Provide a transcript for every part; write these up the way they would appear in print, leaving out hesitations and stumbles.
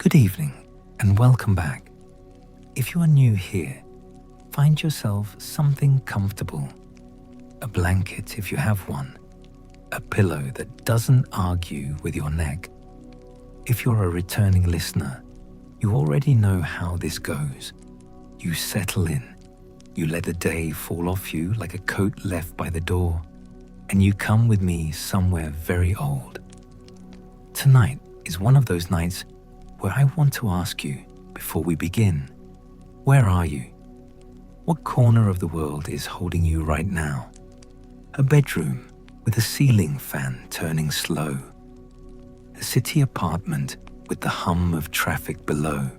Good evening and welcome back. If you are new here, find yourself something comfortable. A blanket if you have one. A pillow that doesn't argue with your neck. If you're a returning listener, you already know how this goes. You settle in. You let the day fall off you like a coat left by the door, and you come with me somewhere very old. Tonight is one of those nights where I want to ask you, before we begin, where are you? What corner of the world is holding you right now? A bedroom with a ceiling fan turning slow. A city apartment with the hum of traffic below.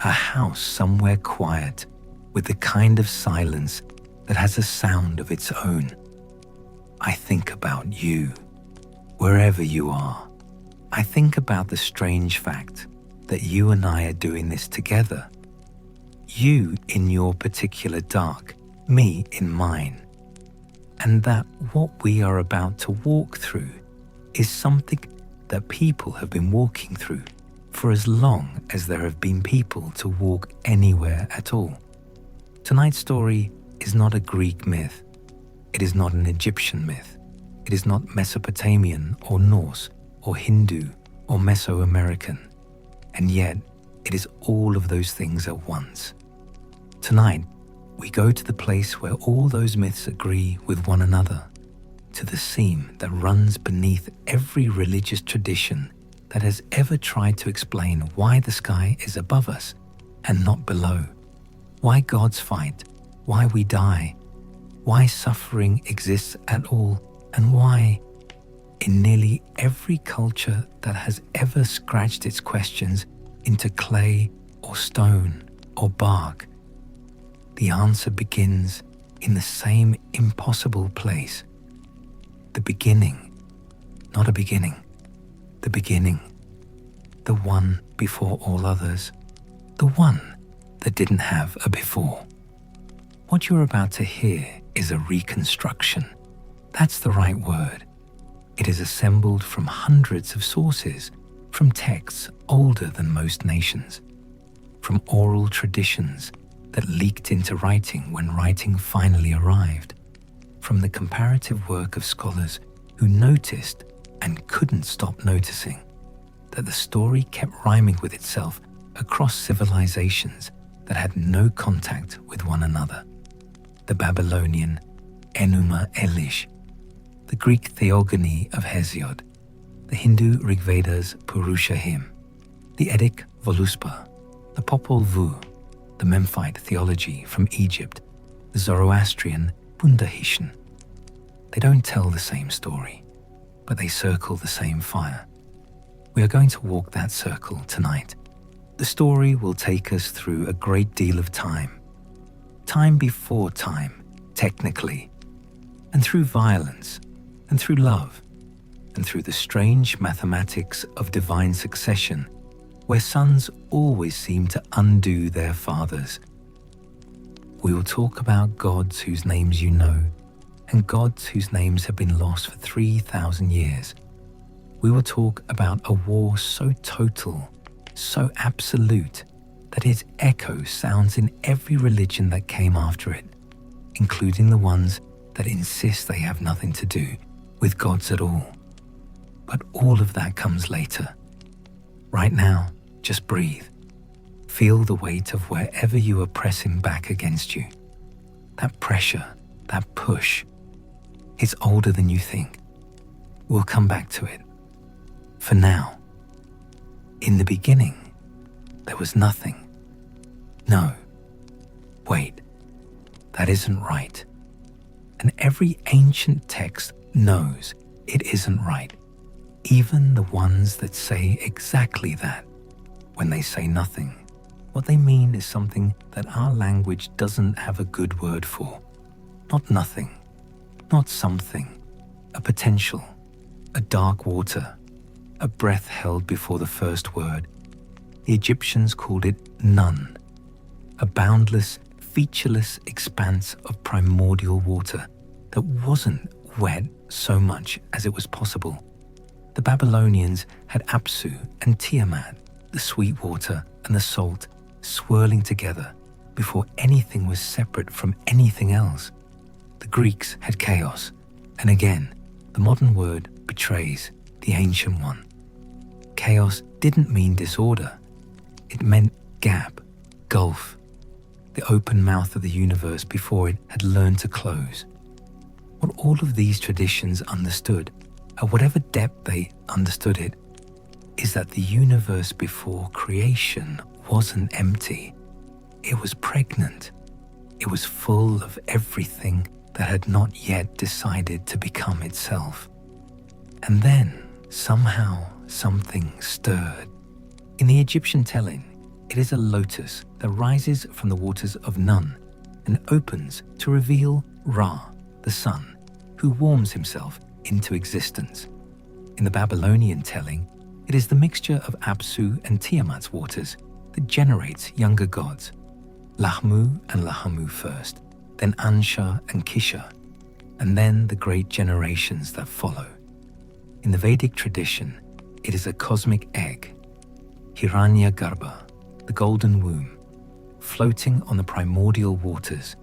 A house somewhere quiet with the kind of silence that has a sound of its own. I think about you, wherever you are. I think about the strange fact that you and I are doing this together. You in your particular dark, me in mine. And that what we are about to walk through is something that people have been walking through for as long as there have been people to walk anywhere at all. Tonight's story is not a Greek myth. It is not an Egyptian myth. It is not Mesopotamian or Norse or Hindu or Mesoamerican. And yet, it is all of those things at once. Tonight, we go to the place where all those myths agree with one another, to the seam that runs beneath every religious tradition that has ever tried to explain why the sky is above us and not below, why gods fight, why we die, why suffering exists at all, and why, in nearly every culture that has ever scratched its questions into clay or stone or bark, the answer begins in the same impossible place. The beginning, not a beginning, the beginning, the one before all others, the one that didn't have a before. What you're about to hear is a reconstruction. That's the right word. It is assembled from hundreds of sources, from texts older than most nations, from oral traditions that leaked into writing when writing finally arrived, from the comparative work of scholars who noticed and couldn't stop noticing that the story kept rhyming with itself across civilizations that had no contact with one another. The Babylonian Enuma Elish, the Greek theogony of Hesiod, the Hindu Rigveda's Purusha hymn, the Edic Voluspa, the Popol Vuh, the Memphite theology from Egypt, the Zoroastrian Bundahishan. They don't tell the same story, but they circle the same fire. We are going to walk that circle tonight. The story will take us through a great deal of time. Time before time, technically, and through violence, and through love, and through the strange mathematics of divine succession, where sons always seem to undo their fathers. We will talk about gods whose names you know, and gods whose names have been lost for 3,000 years. We will talk about a war so total, so absolute, that its echo sounds in every religion that came after it, including the ones that insist they have nothing to do with gods at all. But all of that comes later. Right now, just breathe. Feel the weight of wherever you are pressing back against you. That pressure, that push. It's older than you think. We'll come back to it. For now, in the beginning, there was nothing. No. Wait, that isn't right. And every ancient text knows it isn't right. Even the ones that say exactly that. When they say nothing, what they mean is something that our language doesn't have a good word for. Not nothing, not something, a potential, a dark water, a breath held before the first word. The Egyptians called it none, a boundless, featureless expanse of primordial water that wasn't wet so much as it was possible. The Babylonians had Apsu and Tiamat, the sweet water and the salt swirling together before anything was separate from anything else. The Greeks had chaos, and again, the modern word betrays the ancient one. Chaos didn't mean disorder. It meant gap, gulf, the open mouth of the universe before it had learned to close. What all of these traditions understood, at whatever depth they understood it, is that the universe before creation wasn't empty. It was pregnant. It was full of everything that had not yet decided to become itself. And then, somehow, something stirred. In the Egyptian telling, it is a lotus that rises from the waters of Nun and opens to reveal Ra, the sun, who warms himself into existence. In the Babylonian telling, it is the mixture of Apsu and Tiamat's waters that generates younger gods, Lahmu and Lahamu first, then Ansha and Kisha, and then the great generations that follow. In the Vedic tradition, it is a cosmic egg, Hiranyagarbha, the golden womb, floating on the primordial waters,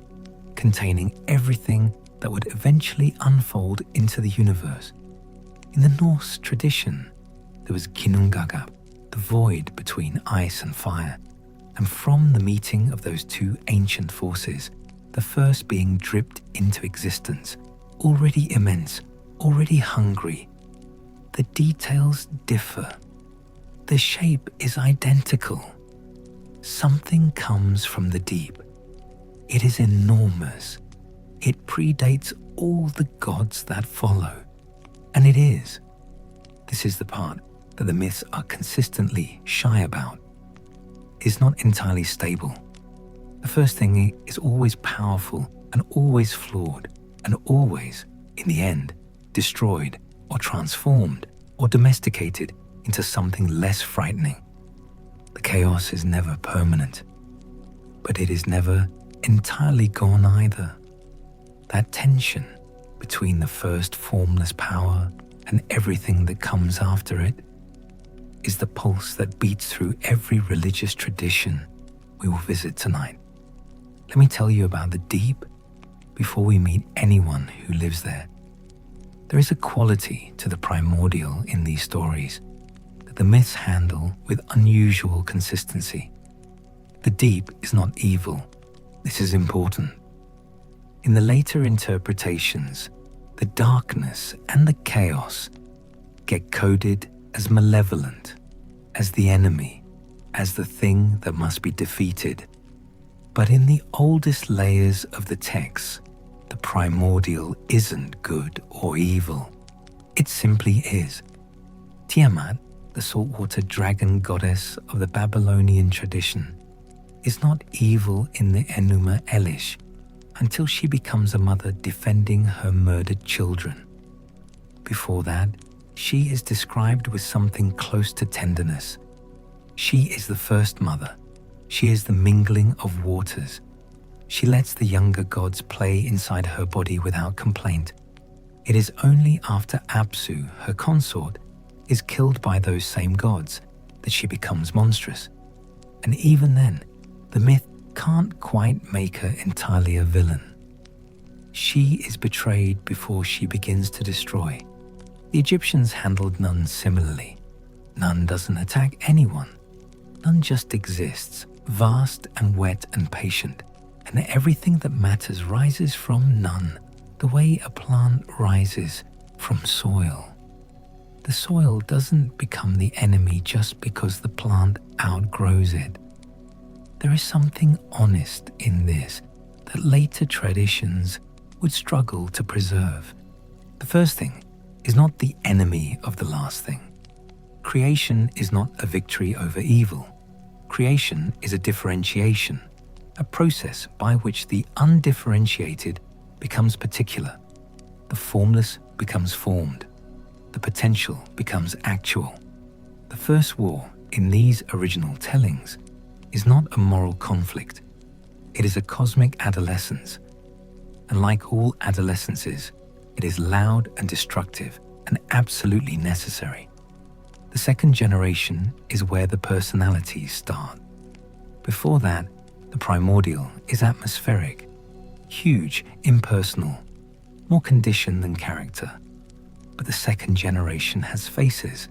containing everything that would eventually unfold into the universe. In the Norse tradition, there was Ginnungagap, the void between ice and fire, and from the meeting of those two ancient forces, the first being dripped into existence, already immense, already hungry. The details differ. The shape is identical. Something comes from the deep. It is enormous. It predates all the gods that follow. And it is. This is the part that the myths are consistently shy about. It's not entirely stable. The first thing is always powerful and always flawed and always, in the end, destroyed or transformed or domesticated into something less frightening. The chaos is never permanent, but it is never entirely gone either. That tension between the first formless power and everything that comes after it is the pulse that beats through every religious tradition we will visit tonight. Let me tell you about the deep before we meet anyone who lives there. There is a quality to the primordial in these stories that the myths handle with unusual consistency. The deep is not evil. This is important. In the later interpretations, the darkness and the chaos get coded as malevolent, as the enemy, as the thing that must be defeated. But in the oldest layers of the texts, the primordial isn't good or evil. It simply is. Tiamat, the saltwater dragon goddess of the Babylonian tradition, is not evil in the Enuma Elish until she becomes a mother defending her murdered children. Before that, she is described with something close to tenderness. She is the first mother. She is the mingling of waters. She lets the younger gods play inside her body without complaint. It is only after Apsu, her consort, is killed by those same gods that she becomes monstrous. And even then, the myth can't quite make her entirely a villain. She is betrayed before she begins to destroy. The Egyptians handled Nun similarly. Nun doesn't attack anyone. Nun just exists, vast and wet and patient, and everything that matters rises from Nun, the way a plant rises from soil. The soil doesn't become the enemy just because the plant outgrows it. There is something honest in this that later traditions would struggle to preserve. The first thing is not the enemy of the last thing. Creation is not a victory over evil. Creation is a differentiation, a process by which the undifferentiated becomes particular. The formless becomes formed. The potential becomes actual. The first war in these original tellings is not a moral conflict. It is a cosmic adolescence. And like all adolescences, it is loud and destructive and absolutely necessary. The second generation is where the personalities start. Before that, the primordial is atmospheric, huge, impersonal, more condition than character. But the second generation has faces.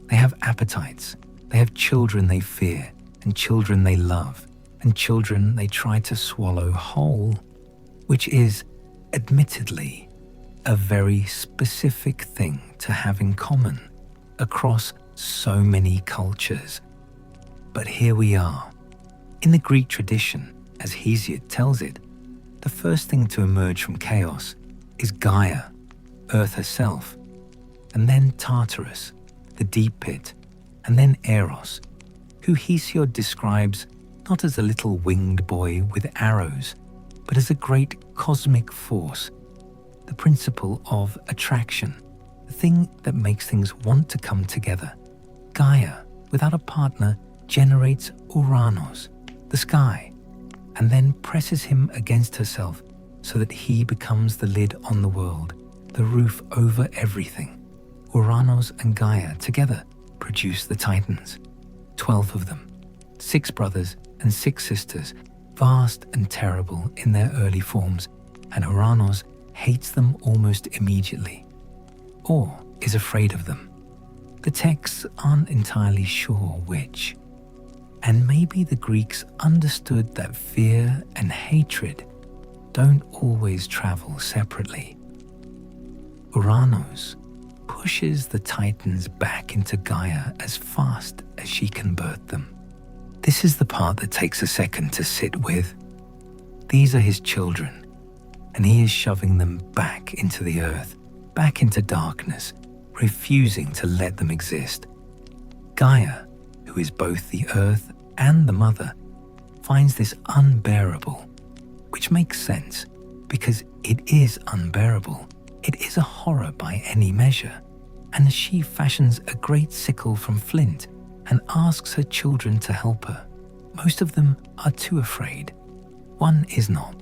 They have appetites. They have children they fear, and children they love, and children they try to swallow whole, which is, admittedly, a very specific thing to have in common across so many cultures. But here we are. In the Greek tradition, as Hesiod tells it, the first thing to emerge from chaos is Gaia, Earth herself, and then Tartarus, the deep pit, and then Eros, who Hesiod describes not as a little winged boy with arrows, but as a great cosmic force, the principle of attraction, the thing that makes things want to come together. Gaia, without a partner, generates Uranos, the sky, and then presses him against herself so that he becomes the lid on the world, the roof over everything. Uranos and Gaia together produce the Titans, 12 of them, 6 brothers and 6 sisters, vast and terrible in their early forms, and Uranos hates them almost immediately, or is afraid of them. The texts aren't entirely sure which, and maybe the Greeks understood that fear and hatred don't always travel separately. Uranos pushes the Titans back into Gaia as fast as she can birth them. This is the part that takes a second to sit with. These are his children, and he is shoving them back into the earth, back into darkness, refusing to let them exist. Gaia, who is both the earth and the mother, finds this unbearable, which makes sense because it is unbearable. It is a horror by any measure, and she fashions a great sickle from flint and asks her children to help her. Most of them are too afraid. One is not.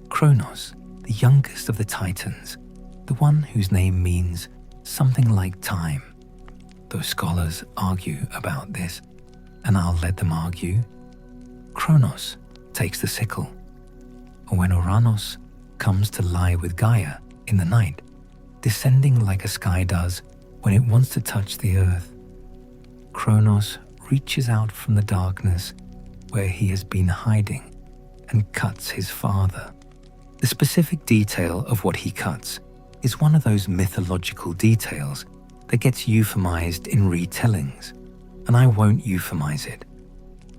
Kronos, the youngest of the Titans, the one whose name means something like time, though scholars argue about this, and I'll let them argue. Kronos takes the sickle, and when Uranos comes to lie with Gaia in the night, descending like a sky does when it wants to touch the earth, Kronos reaches out from the darkness where he has been hiding and cuts his father. The specific detail of what he cuts is one of those mythological details that gets euphemized in retellings, and I won't euphemize it.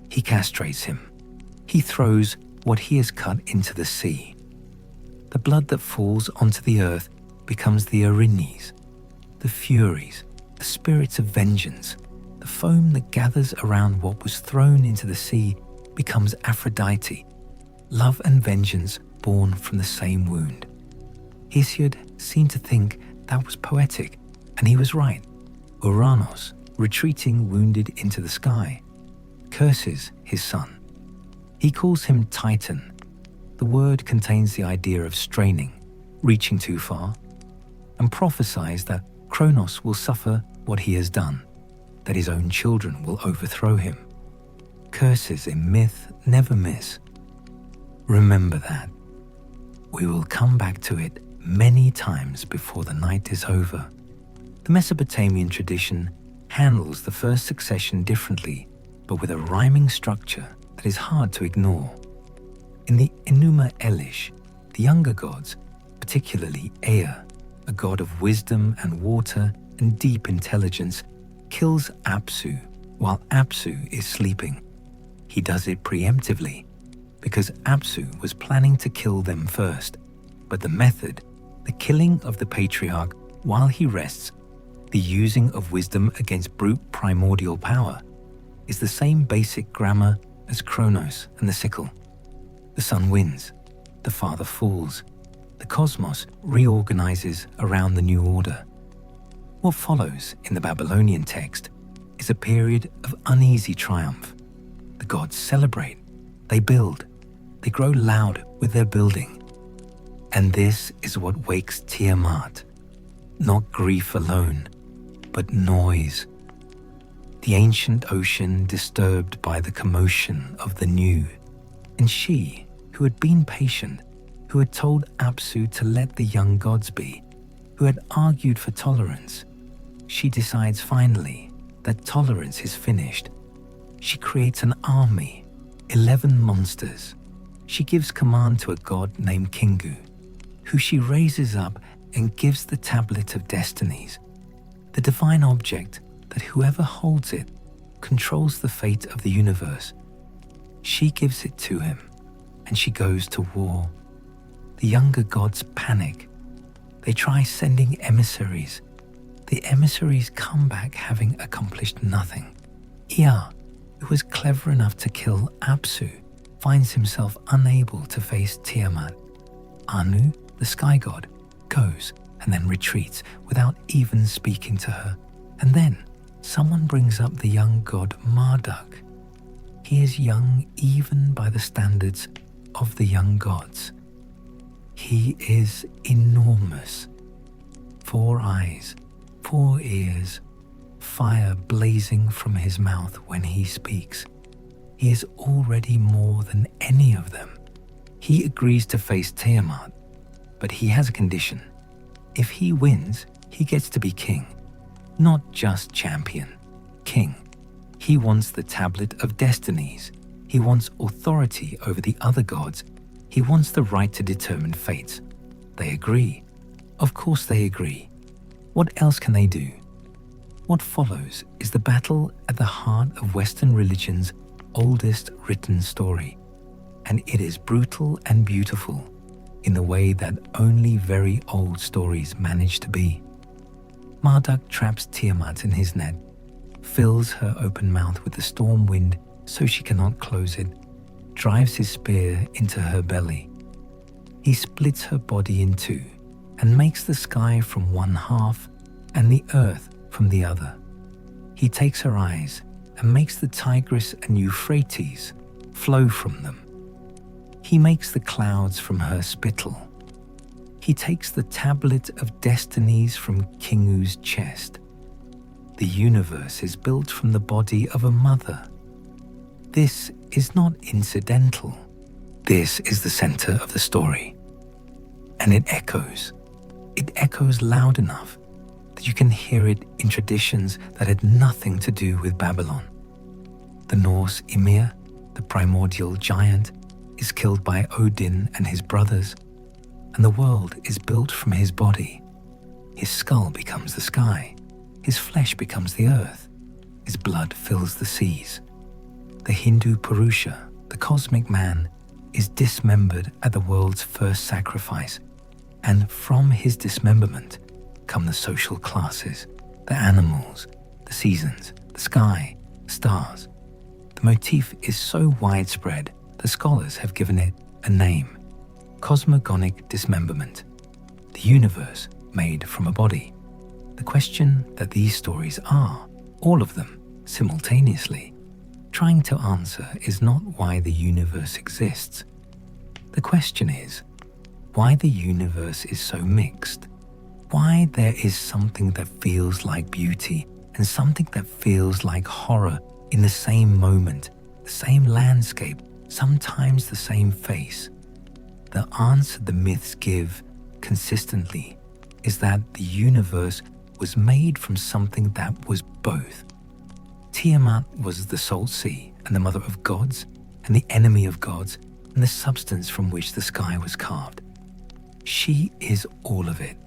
He castrates him. He throws what he has cut into the sea. The blood that falls onto the earth becomes the Erinyes, the Furies, the spirits of vengeance. The foam that gathers around what was thrown into the sea becomes Aphrodite, love and vengeance born from the same wound. Hesiod seemed to think that was poetic, and he was right. Uranos, retreating wounded into the sky, curses his son. He calls him Titan. The word contains the idea of straining, reaching too far, and prophesies that Kronos will suffer what he has done, that his own children will overthrow him. Curses in myth never miss. Remember that. We will come back to it many times before the night is over. The Mesopotamian tradition handles the first succession differently, but with a rhyming structure that is hard to ignore. In the Enuma Elish, the younger gods, particularly Ea, a god of wisdom and water and deep intelligence, kills Apsu while Apsu is sleeping. He does it preemptively because Apsu was planning to kill them first, but the method, the killing of the patriarch while he rests, the using of wisdom against brute primordial power, is the same basic grammar as Kronos and the sickle. The sun wins, the father falls, the cosmos reorganizes around the new order. What follows in the Babylonian text is a period of uneasy triumph. The gods celebrate, they build, they grow loud with their building. And this is what wakes Tiamat, not grief alone, but noise. the ancient ocean disturbed by the commotion of the new, and she, who had been patient, who had told Apsu to let the young gods be, who had argued for tolerance, she decides finally that tolerance is finished. She creates an army, 11 monsters. She gives command to a god named Kingu, who she raises up and gives the Tablet of Destinies, the divine object that whoever holds it controls the fate of the universe. She gives it to him, and she goes to war. The younger gods panic. They try sending emissaries. The emissaries come back having accomplished nothing. Ea, who was clever enough to kill Apsu, finds himself unable to face Tiamat. Anu, the sky god, goes and then retreats without even speaking to her. And then someone brings up the young god Marduk. He is young even by the standards of the young gods. He is enormous. 4 eyes, 4 ears, fire blazing from his mouth when he speaks. He is already more than any of them. He agrees to face Tiamat, but he has a condition. If he wins, he gets to be king. Not just champion, king. He wants the Tablet of Destinies. He wants authority over the other gods. He wants the right to determine fates. They agree. Of course they agree. What else can they do? What follows is the battle at the heart of Western religion's oldest written story, and it is brutal and beautiful in the way that only very old stories manage to be. Marduk traps Tiamat in his net, fills her open mouth with the storm wind so she cannot close it, drives his spear into her belly. He splits her body in 2 and makes the sky from one half and the earth from the other. He takes her eyes and makes the Tigris and Euphrates flow from them. He makes the clouds from her spittle. He takes the Tablet of Destinies from Kingu's chest. The universe is built from the body of a mother. This is not incidental. This is the center of the story. And it echoes. It echoes loud enough that you can hear it in traditions that had nothing to do with Babylon. The Norse Ymir, the primordial giant, is killed by Odin and his brothers, and the world is built from his body. His skull becomes the sky. His flesh becomes the earth. His blood fills the seas. The Hindu Purusha, the cosmic man, is dismembered at the world's first sacrifice, and from his dismemberment come the social classes, the animals, the seasons, the sky, the stars. The motif is so widespread that scholars have given it a name: cosmogonic dismemberment, the universe made from a body. The question that these stories are, all of them, simultaneously, trying to answer is not why the universe exists. The question is why the universe is so mixed, why there is something that feels like beauty and something that feels like horror in the same moment, the same landscape, sometimes the same face. The answer the myths give consistently is that the universe was made from something that was both. Tiamat was the salt sea and the mother of gods and the enemy of gods and the substance from which the sky was carved. She is all of it.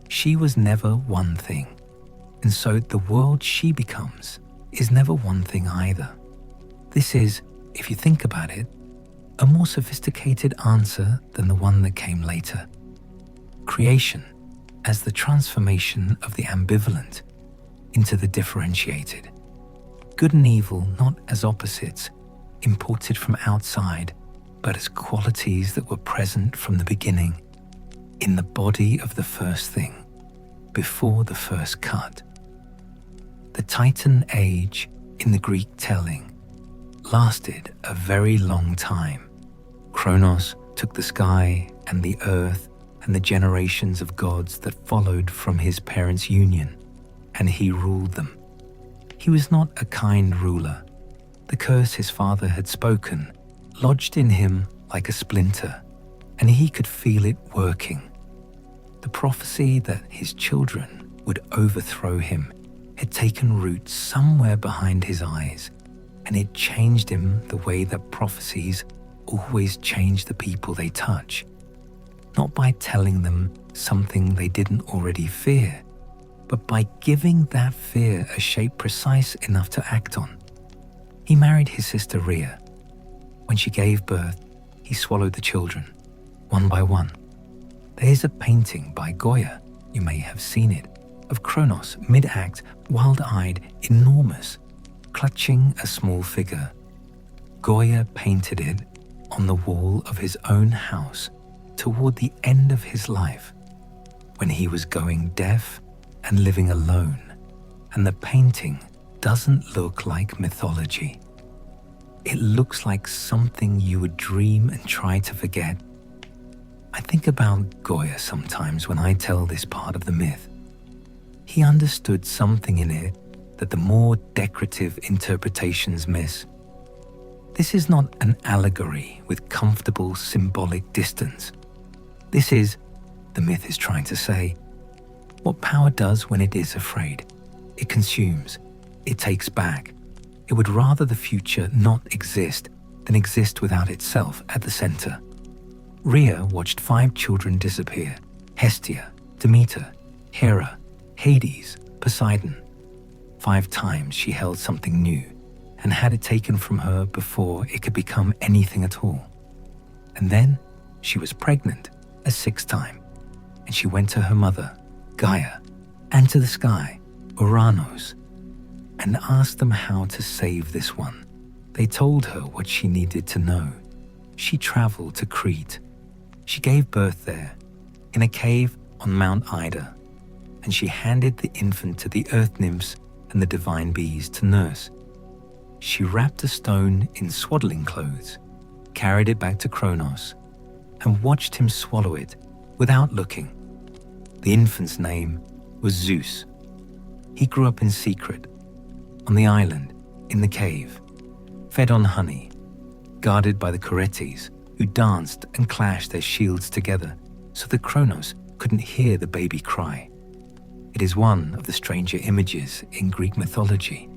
She was never one thing, and so the world she becomes is never one thing either. This is, if you think about it, a more sophisticated answer than the one that came later. Creation as the transformation of the ambivalent into the differentiated. Good and evil not as opposites, imported from outside, but as qualities that were present from the beginning, in the body of the first thing, before the first cut. The Titan age, in the Greek telling, lasted a very long time. Kronos took the sky and the earth and the generations of gods that followed from his parents' union, and he ruled them. He He was not a kind ruler. The curse his father had spoken lodged in him like a splinter, and he could feel it working. The prophecy that his children would overthrow him had taken root somewhere behind his eyes, and it changed him the way that prophecies always change the people they touch. Not by telling them something they didn't already fear, but by giving that fear a shape precise enough to act on. He married his sister Rhea. When she gave birth, he swallowed the children, one by one. There is a painting by Goya, you may have seen it, of Kronos mid-act, wild-eyed, enormous, clutching a small figure. Goya painted it on the wall of his own house toward the end of his life, when he was going deaf and living alone, and the painting doesn't look like mythology. It looks like something you would dream and try to forget. I think about Goya sometimes when I tell this part of the myth. He understood something in it that the more decorative interpretations miss. This is not an allegory with comfortable symbolic distance. This is, the myth is trying to say, what power does when it is afraid. It consumes, it takes back. It would rather the future not exist than exist without itself at the center. Rhea watched 5 children disappear: Hestia, Demeter, Hera, Hades, Poseidon. 5 times she held something new and had it taken from her before it could become anything at all. And then she was pregnant a 6th time, and she went to her mother, Gaia, and to the sky, Uranus, and asked them how to save this one. They told her what she needed to know. She traveled to Crete. She gave birth there, in a cave on Mount Ida, and she handed the infant to the earth nymphs and the divine bees to nurse. She wrapped a stone in swaddling clothes, carried it back to Kronos, and watched him swallow it without looking. The infant's name was Zeus. He grew up in secret, on the island, in the cave, fed on honey, guarded by the Curetes, who danced and clashed their shields together so that Kronos couldn't hear the baby cry. It is one of the stranger images in Greek mythology.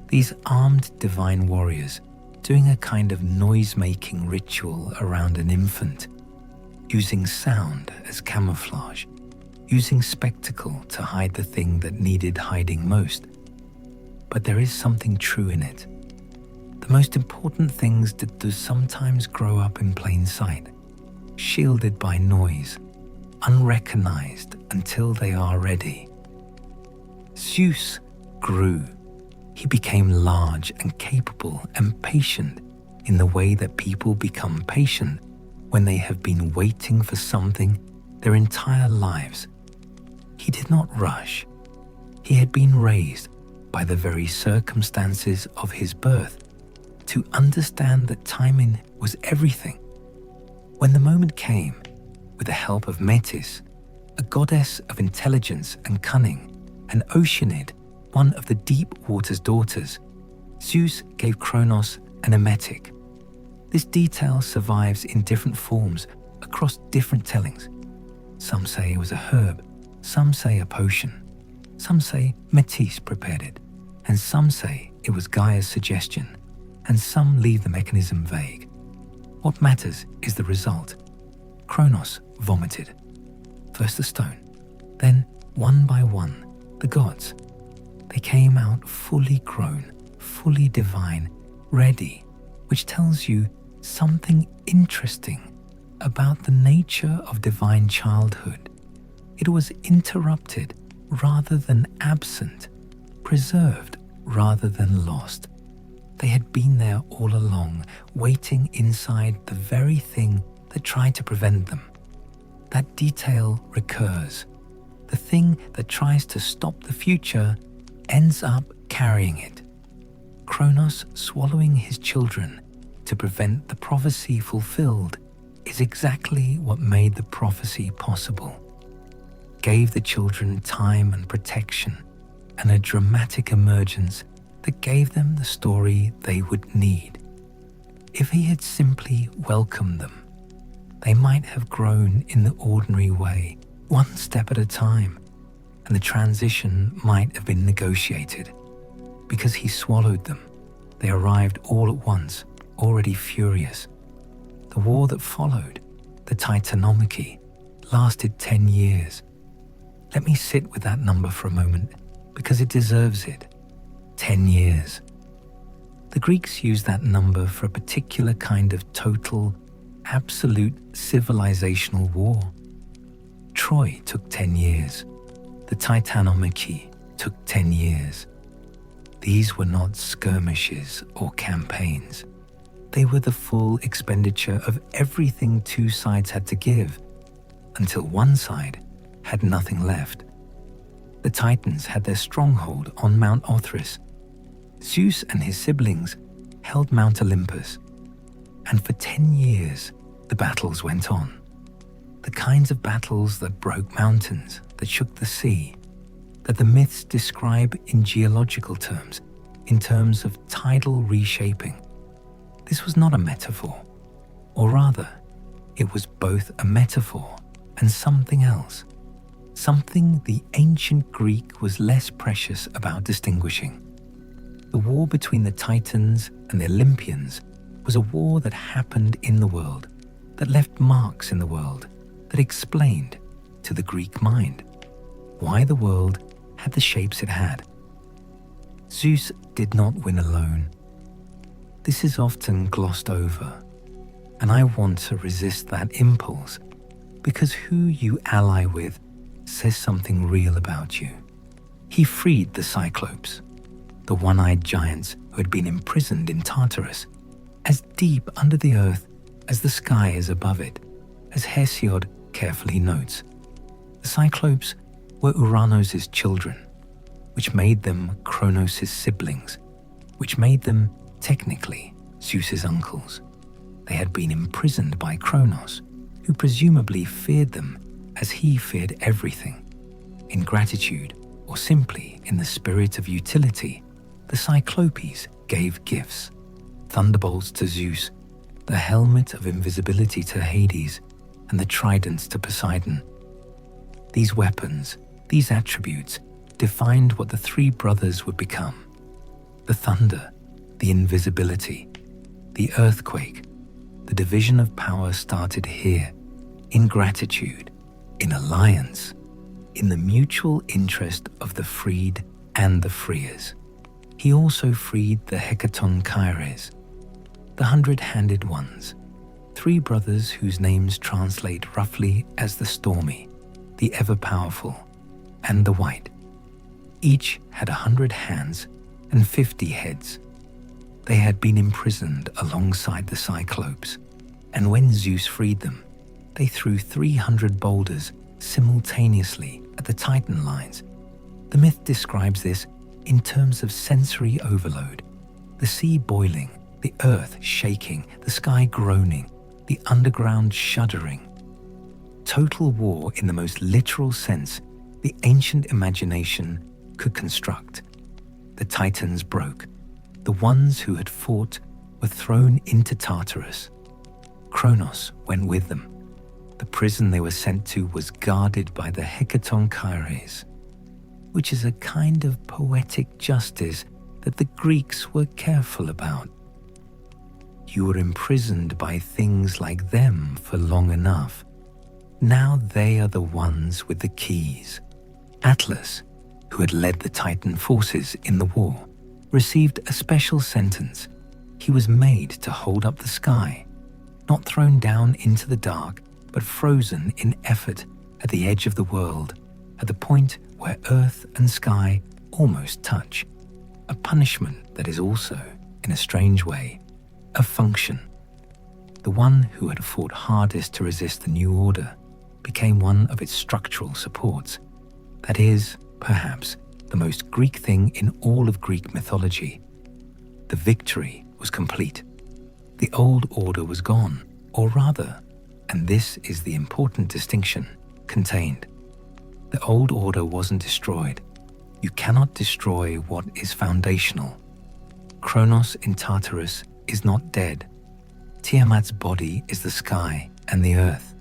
These armed divine warriors doing a kind of noise-making ritual around an infant, using sound as camouflage, using spectacle to hide the thing that needed hiding most. But there is something true in it. The most important things that do sometimes grow up in plain sight, shielded by noise, unrecognized until they are ready. Zeus grew. He became large and capable and patient in the way that people become patient when they have been waiting for something their entire lives. He did not rush. He had been raised by the very circumstances of his birth to understand that timing was everything. When the moment came, with the help of Metis, a goddess of intelligence and cunning, and Oceanid, one of the deep water's daughters, Zeus gave Kronos an emetic. This detail survives in different forms across different tellings. Some say it was a herb, some say a potion, some say Metis prepared it, and some say it was Gaia's suggestion, and some leave the mechanism vague. What matters is the result. Kronos vomited. First the stone, then one by one, the gods. They came out fully grown, fully divine, ready, which tells you something interesting about the nature of divine childhood. It was interrupted rather than absent, preserved rather than lost. They had been there all along, waiting inside the very thing that tried to prevent them. That detail recurs. The thing that tries to stop the future ends up carrying it. Kronos swallowing his children to prevent the prophecy fulfilled is exactly what made the prophecy possible. Gave the children time and protection, and a dramatic emergence that gave them the story they would need. If he had simply welcomed them, they might have grown in the ordinary way, one step at a time, and the transition might have been negotiated. Because he swallowed them, they arrived all at once, already furious. The war that followed, the Titanomachy, lasted 10 years. Let me sit with that number for a moment, because it deserves it. 10 years. The Greeks used that number for a particular kind of total, absolute civilizational war. Troy took 10 years. The Titanomachy took 10 years. These were not skirmishes or campaigns. They were the full expenditure of everything two sides had to give, until one side had nothing left. The Titans had their stronghold on Mount Othrys. Zeus and his siblings held Mount Olympus. And for 10 years, the battles went on. The kinds of battles that broke mountains, that shook the sea, that the myths describe in geological terms, in terms of tidal reshaping. This was not a metaphor, or rather, it was both a metaphor and something else, something the ancient Greek was less precious about distinguishing. The war between the Titans and the Olympians was a war that happened in the world, that left marks in the world, that explained, to the Greek mind, why the world had the shapes it had. Zeus did not win alone. This is often glossed over, and I want to resist that impulse, because who you ally with says something real about you. He freed the Cyclopes, the one-eyed giants who had been imprisoned in Tartarus, as deep under the earth as the sky is above it, as Hesiod carefully notes. The Cyclopes were Uranos' children, which made them Kronos' siblings, which made them, technically, Zeus' uncles. They had been imprisoned by Kronos, who presumably feared them as he feared everything. In gratitude, or simply in the spirit of utility, the Cyclopes gave gifts: thunderbolts to Zeus, the helmet of invisibility to Hades, and the tridents to Poseidon. These weapons, these attributes, defined what the three brothers would become. The thunder, the invisibility, the earthquake, the division of power started here, in gratitude, in alliance, in the mutual interest of the freed and the freers. He also freed the Hecatonchires, the 100-handed ones, three brothers whose names translate roughly as the stormy, the ever-powerful, and the white. Each had 100 hands and 50 heads. They had been imprisoned alongside the Cyclopes, and when Zeus freed them, they threw 300 boulders simultaneously at the Titan lines. The myth describes this in terms of sensory overload, the sea boiling, the earth shaking, the sky groaning, the underground shuddering. Total war in the most literal sense the ancient imagination could construct. The Titans broke. The ones who had fought were thrown into Tartarus. Kronos went with them. The prison they were sent to was guarded by the Hecatonchires, which is a kind of poetic justice that the Greeks were careful about. You were imprisoned by things like them for long enough. Now they are the ones with the keys. Atlas, who had led the Titan forces in the war, received a special sentence. He was made to hold up the sky, not thrown down into the dark, but frozen in effort at the edge of the world, at the point where earth and sky almost touch. A punishment that is also, in a strange way, a function. The one who had fought hardest to resist the new order became one of its structural supports. That is, perhaps, the most Greek thing in all of Greek mythology. The victory was complete. The old order was gone, or rather, and this is the important distinction, contained. The old order wasn't destroyed. You cannot destroy what is foundational. Kronos in Tartarus is not dead. Tiamat's body is the sky and the earth.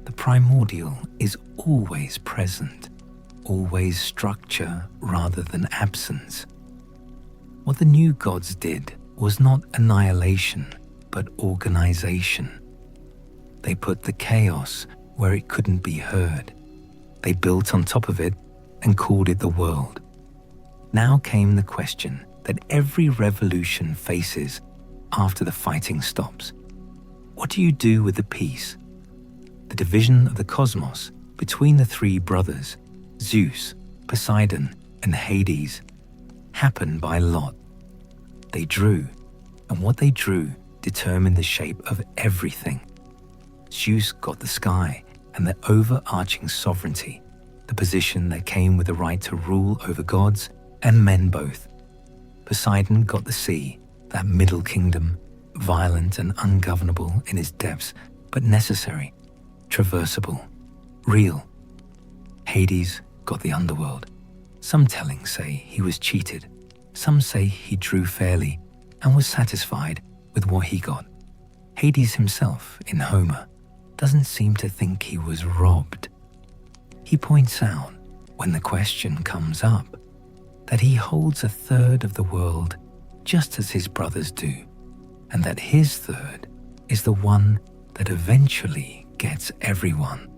The primordial is always present, always structure rather than absence. What the new gods did was not annihilation, but organization. They put the chaos where it couldn't be heard. They built on top of it and called it the world. Now came the question that every revolution faces after the fighting stops. What do you do with the peace? The division of the cosmos between the three brothers, Zeus, Poseidon, and Hades, happened by lot. They drew, and what they drew determined the shape of everything. Zeus got the sky and the overarching sovereignty, the position that came with the right to rule over gods and men both. Poseidon got the sea, that middle kingdom, violent and ungovernable in its depths, but necessary, traversable, real. Hades got the underworld. Some tellings say he was cheated. Some say he drew fairly and was satisfied with what he got. Hades himself, in Homer, doesn't seem to think he was robbed. He points out, when the question comes up, that he holds a third of the world just as his brothers do, and that his third is the one that eventually gets everyone.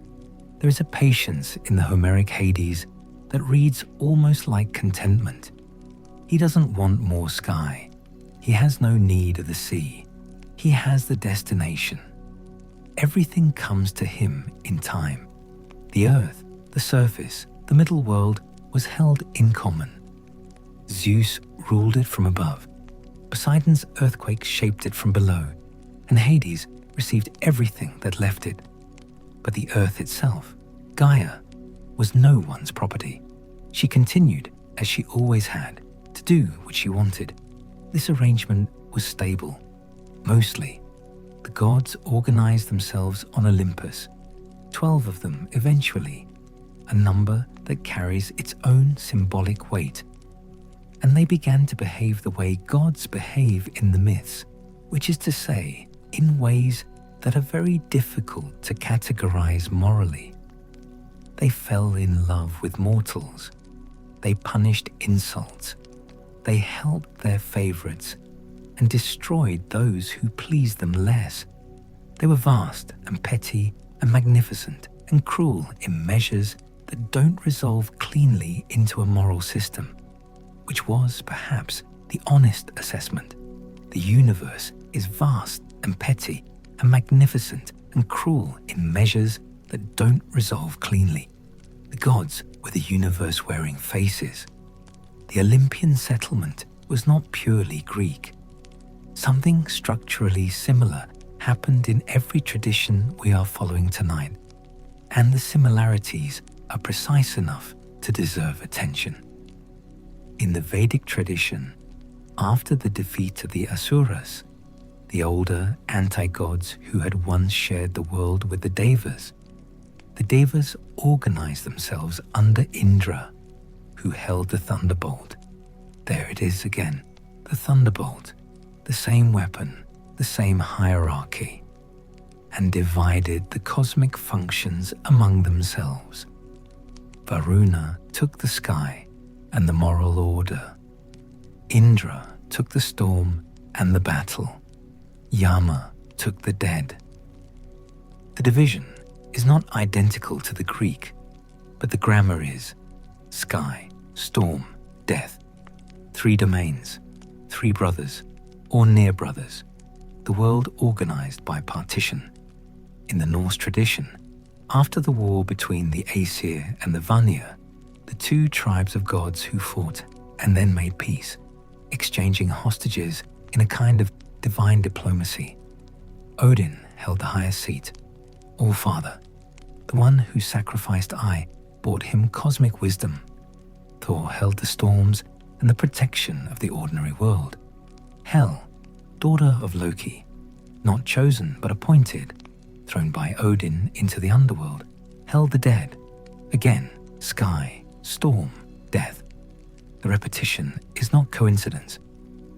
There is a patience in the Homeric Hades that reads almost like contentment. He doesn't want more sky. He has no need of the sea. He has the destination. Everything comes to him in time. The earth, the surface, the middle world was held in common. Zeus ruled it from above. Poseidon's earthquake shaped it from below, and Hades received everything that left it. But the earth itself, Gaia, was no one's property. She continued, as she always had, to do what she wanted. This arrangement was stable. Mostly, the gods organized themselves on Olympus, 12 of them eventually, a number that carries its own symbolic weight. And they began to behave the way gods behave in the myths, which is to say, in ways that are very difficult to categorize morally. They fell in love with mortals. They punished insults. They helped their favorites and destroyed those who pleased them less. They were vast and petty and magnificent and cruel in measures that don't resolve cleanly into a moral system, which was perhaps the honest assessment. The universe is vast and petty and magnificent and cruel in measures that don't resolve cleanly. The gods were the universe wearing faces. The Olympian settlement was not purely Greek. Something structurally similar happened in every tradition we are following tonight, and the similarities are precise enough to deserve attention. In the Vedic tradition, after the defeat of the Asuras, the older anti-gods who had once shared the world with the Devas organized themselves under Indra, who held the thunderbolt. There it is again, the thunderbolt, the same weapon, the same hierarchy, and divided the cosmic functions among themselves. Varuna took the sky and the moral order. Indra took the storm and the battle. Yama took the dead. The division is not identical to the Greek, but the grammar is sky, storm, death. 3 domains, 3 brothers, or near brothers, the world organized by partition. In the Norse tradition, after the war between the Aesir and the Vanir, the 2 tribes of gods who fought and then made peace, exchanging hostages in a kind of divine diplomacy. Odin held the highest seat, All-Father. The one who sacrificed Ai brought him cosmic wisdom. Thor held the storms and the protection of the ordinary world. Hel, daughter of Loki, not chosen but appointed, thrown by Odin into the underworld, held the dead. Again, sky, storm, death. the repetition is not coincidence,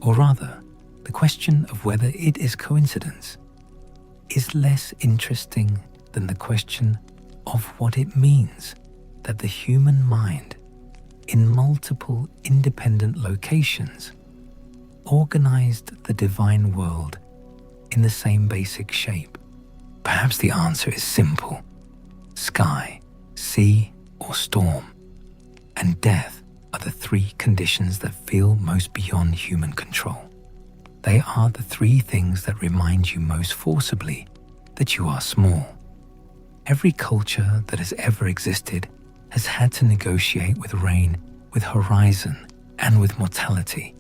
or rather, the question of whether it is coincidence is less interesting than the question of what it means that the human mind, in multiple independent locations, organized the divine world in the same basic shape. Perhaps the answer is simple: sky, sea, or storm, and death are the three conditions that feel most beyond human control. They are the three things that remind you most forcibly that you are small. Every culture that has ever existed has had to negotiate with rain, with horizon, and with mortality.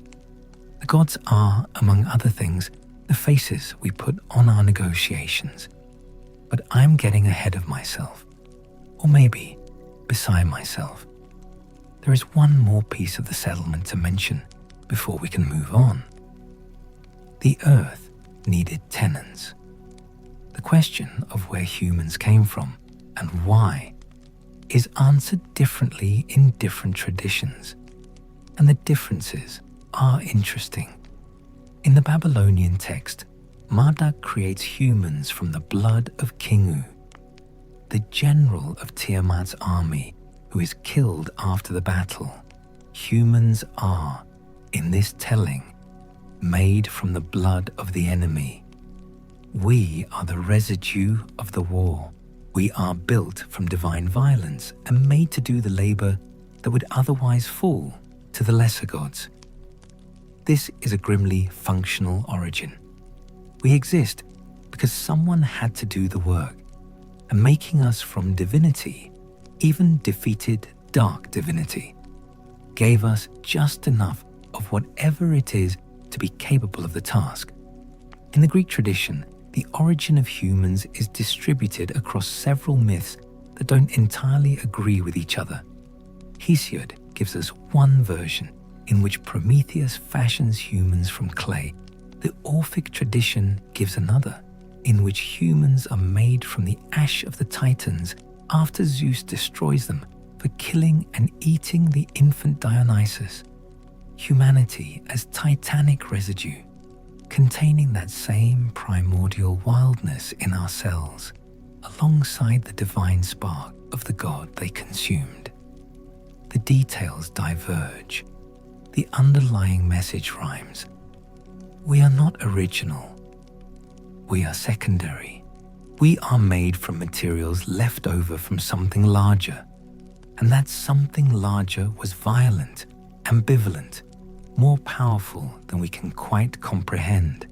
The gods are, among other things, the faces we put on our negotiations. But I'm getting ahead of myself, or maybe beside myself. There is one more piece of the settlement to mention before we can move on. The earth needed tenants. The question of where humans came from and why is answered differently in different traditions, and the differences are interesting. In the Babylonian text, Marduk creates humans from the blood of Kingu, the general of Tiamat's army who is killed after the battle. Humans are, in this telling, made from the blood of the enemy. We are the residue of the war. We are built from divine violence and made to do the labor that would otherwise fall to the lesser gods. This is a grimly functional origin. We exist because someone had to do the work, and making us from divinity, even defeated dark divinity, gave us just enough of whatever it is to be capable of the task. In the Greek tradition, the origin of humans is distributed across several myths that don't entirely agree with each other. Hesiod gives us one version in which Prometheus fashions humans from clay. The Orphic tradition gives another, in which humans are made from the ash of the Titans after Zeus destroys them for killing and eating the infant Dionysus. Humanity as titanic residue, containing that same primordial wildness in our cells, alongside the divine spark of the god they consumed. The details diverge. The underlying message rhymes. We are not original. We are secondary. We are made from materials left over from something larger, and that something larger was violent, ambivalent, more powerful than we can quite comprehend,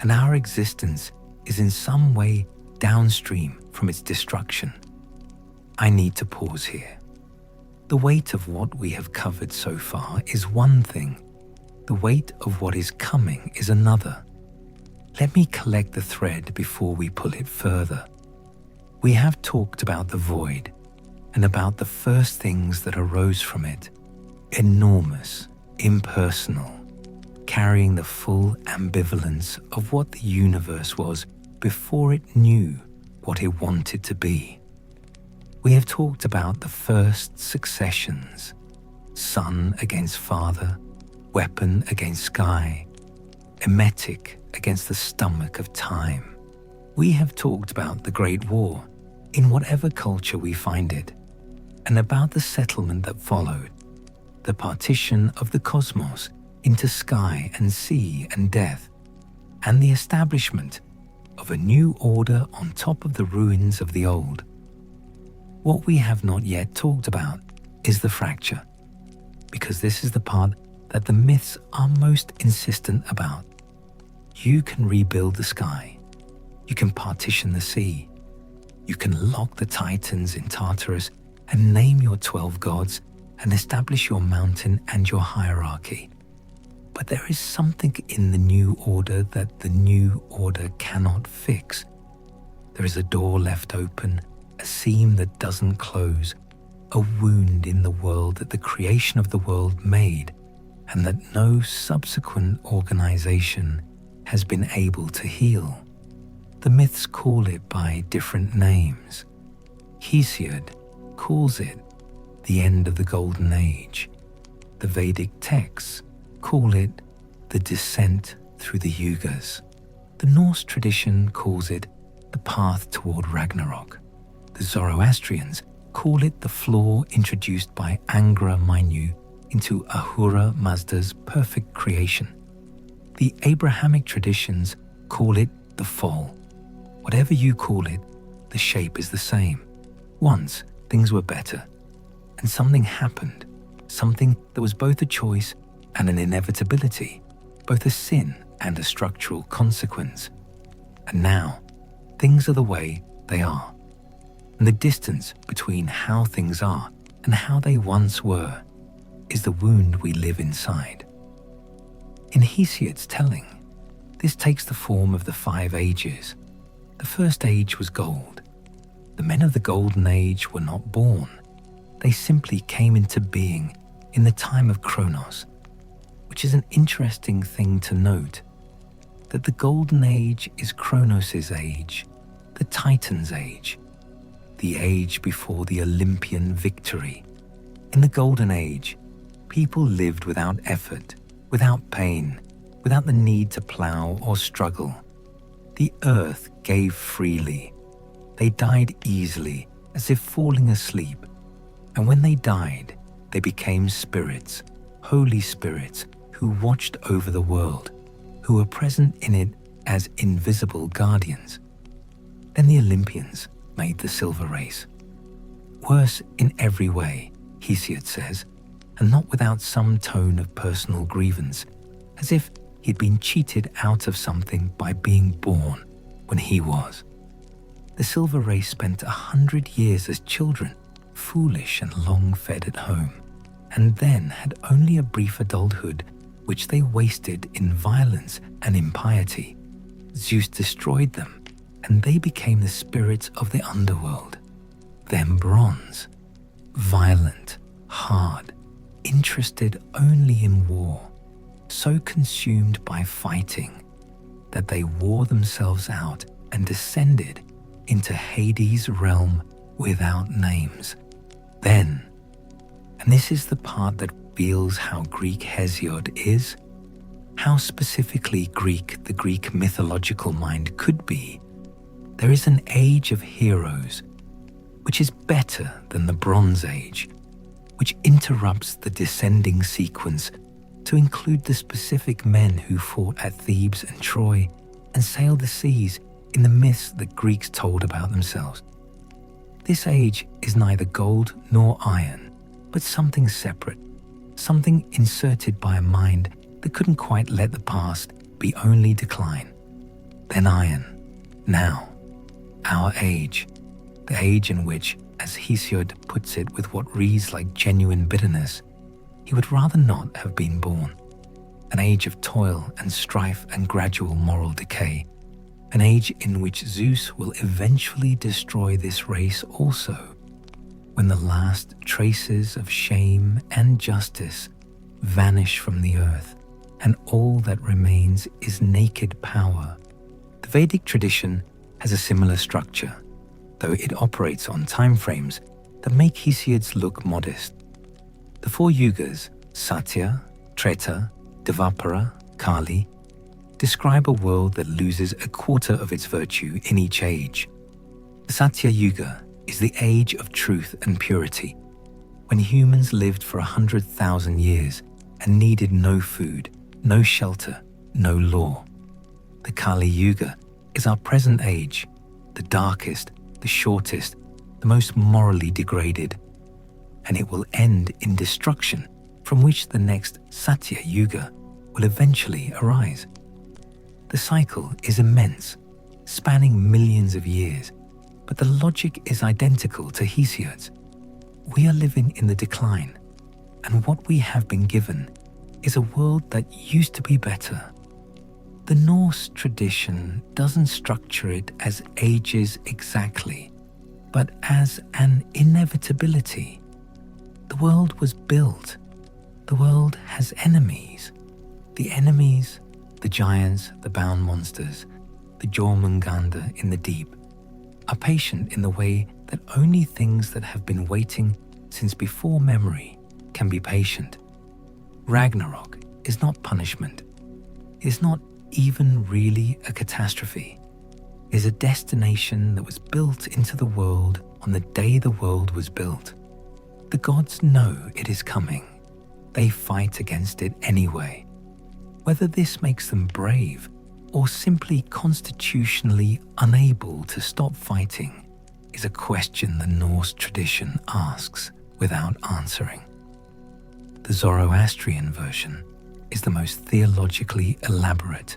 and our existence is in some way downstream from its destruction. I need to pause here. The weight of what we have covered so far is one thing. The weight of what is coming is another. Let me collect the thread before we pull it further. We have talked about the void and about the first things that arose from it. Enormous, impersonal, carrying the full ambivalence of what the universe was before it knew what it wanted to be. We have talked about the first successions: son against father, weapon against sky, emetic against the stomach of time. We have talked about the Great War, in whatever culture we find it, and about the settlement that followed, the partition of the cosmos into sky and sea and death, and the establishment of a new order on top of the ruins of the old. What we have not yet talked about is the fracture, because this is the part that the myths are most insistent about. You can rebuild the sky. You can partition the sea. You can lock the Titans in Tartarus and name your 12 gods and establish your mountain and your hierarchy. But there is something in the new order that the new order cannot fix. There is a door left open, a seam that doesn't close, a wound in the world that the creation of the world made, and that no subsequent organization has been able to heal. The myths call it by different names. Hesiod calls it the end of the Golden Age, The Vedic texts call it the descent through the yugas. The Norse tradition calls it the path toward Ragnarok. The Zoroastrians call it the flaw introduced by Angra Mainyu into Ahura Mazda's perfect creation. The Abrahamic traditions call it the fall. Whatever you call it, the shape is the same. Once, things were better, and something happened, something that was both a choice and an inevitability, both a sin and a structural consequence. And now, things are the way they are. And the distance between how things are and how they once were is the wound we live inside. In Hesiod's telling, this takes the form of the 5 ages. The first age was gold. The men of the Golden Age were not born. They simply came into being in the time of Kronos, which is an interesting thing to note, that the Golden Age is Kronos' age, the Titan's age, the age before the Olympian victory. In the Golden Age, people lived without effort, without pain, without the need to plow or struggle. The earth gave freely. They died easily, as if falling asleep. And when they died, they became spirits, holy spirits, who watched over the world, who were present in it as invisible guardians. Then the Olympians made the silver race. Worse in every way, Hesiod says, and not without some tone of personal grievance, as if he'd been cheated out of something by being born when he was. The silver race spent 100 years as children, foolish and long-fed at home, and then had only a brief adulthood which they wasted in violence and impiety. Zeus destroyed them, and they became the spirits of the underworld. Then bronze, violent, hard, interested only in war, so consumed by fighting that they wore themselves out and descended into Hades' realm without names. Then, and this is the part that reveals how Greek Hesiod is, how specifically Greek the Greek mythological mind could be, there is an age of heroes which is better than the Bronze Age, which interrupts the descending sequence to include the specific men who fought at Thebes and Troy and sailed the seas in the myths that Greeks told about themselves. This age is neither gold nor iron, but something separate, something inserted by a mind that couldn't quite let the past be only decline. Then iron, now, our age, the age in which, as Hesiod puts it with what reads like genuine bitterness, he would rather not have been born. An age of toil and strife and gradual moral decay. An age in which Zeus will eventually destroy this race also, when the last traces of shame and justice vanish from the earth, and all that remains is naked power. The Vedic tradition has a similar structure, though it operates on timeframes that make Hesiod's look modest. The 4 yugas, Satya, Treta, Dvapara, Kali, describe a world that loses a quarter of its virtue in each age. The Satya Yuga is the age of truth and purity, when humans lived for 100,000 years and needed no food, no shelter, no law. The Kali Yuga is our present age, the darkest, the shortest, the most morally degraded, and it will end in destruction, from which the next Satya Yuga will eventually arise. The cycle is immense, spanning millions of years, but the logic is identical to Hesiod's. We are living in the decline, and what we have been given is a world that used to be better. The Norse tradition doesn't structure it as ages exactly, but as an inevitability. The world was built. The world has enemies. The enemies, the giants, the bound monsters, the Jormungandr in the deep, are patient in the way that only things that have been waiting since before memory can be patient. Ragnarok is not punishment. It is not even really a catastrophe. It is a destination that was built into the world on the day the world was built. The gods know it is coming. They fight against it anyway. Whether this makes them brave or simply constitutionally unable to stop fighting is a question the Norse tradition asks without answering. The Zoroastrian version is the most theologically elaborate.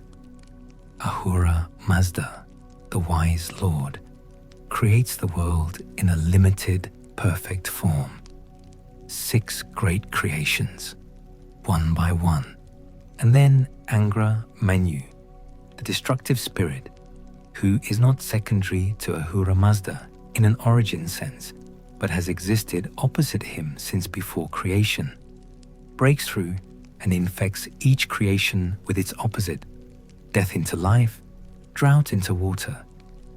Ahura Mazda, the wise Lord, creates the world in a limited, perfect form. 6 great creations, one by one, and then Angra Mainyu, the destructive spirit, who is not secondary to Ahura Mazda in an origin sense, but has existed opposite him since before creation, breaks through and infects each creation with its opposite, death into life, drought into water,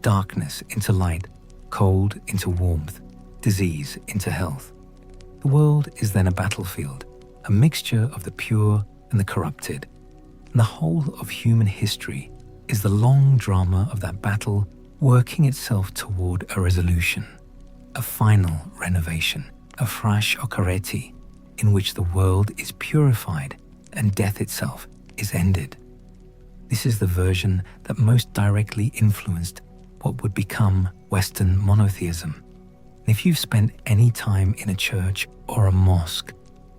darkness into light, cold into warmth, disease into health. The world is then a battlefield, a mixture of the pure and the corrupted, and the whole of human history is the long drama of that battle working itself toward a resolution, a final renovation, a Frash Okareti, in which the world is purified and death itself is ended. This is the version that most directly influenced what would become Western monotheism. If you've spent any time in a church or a mosque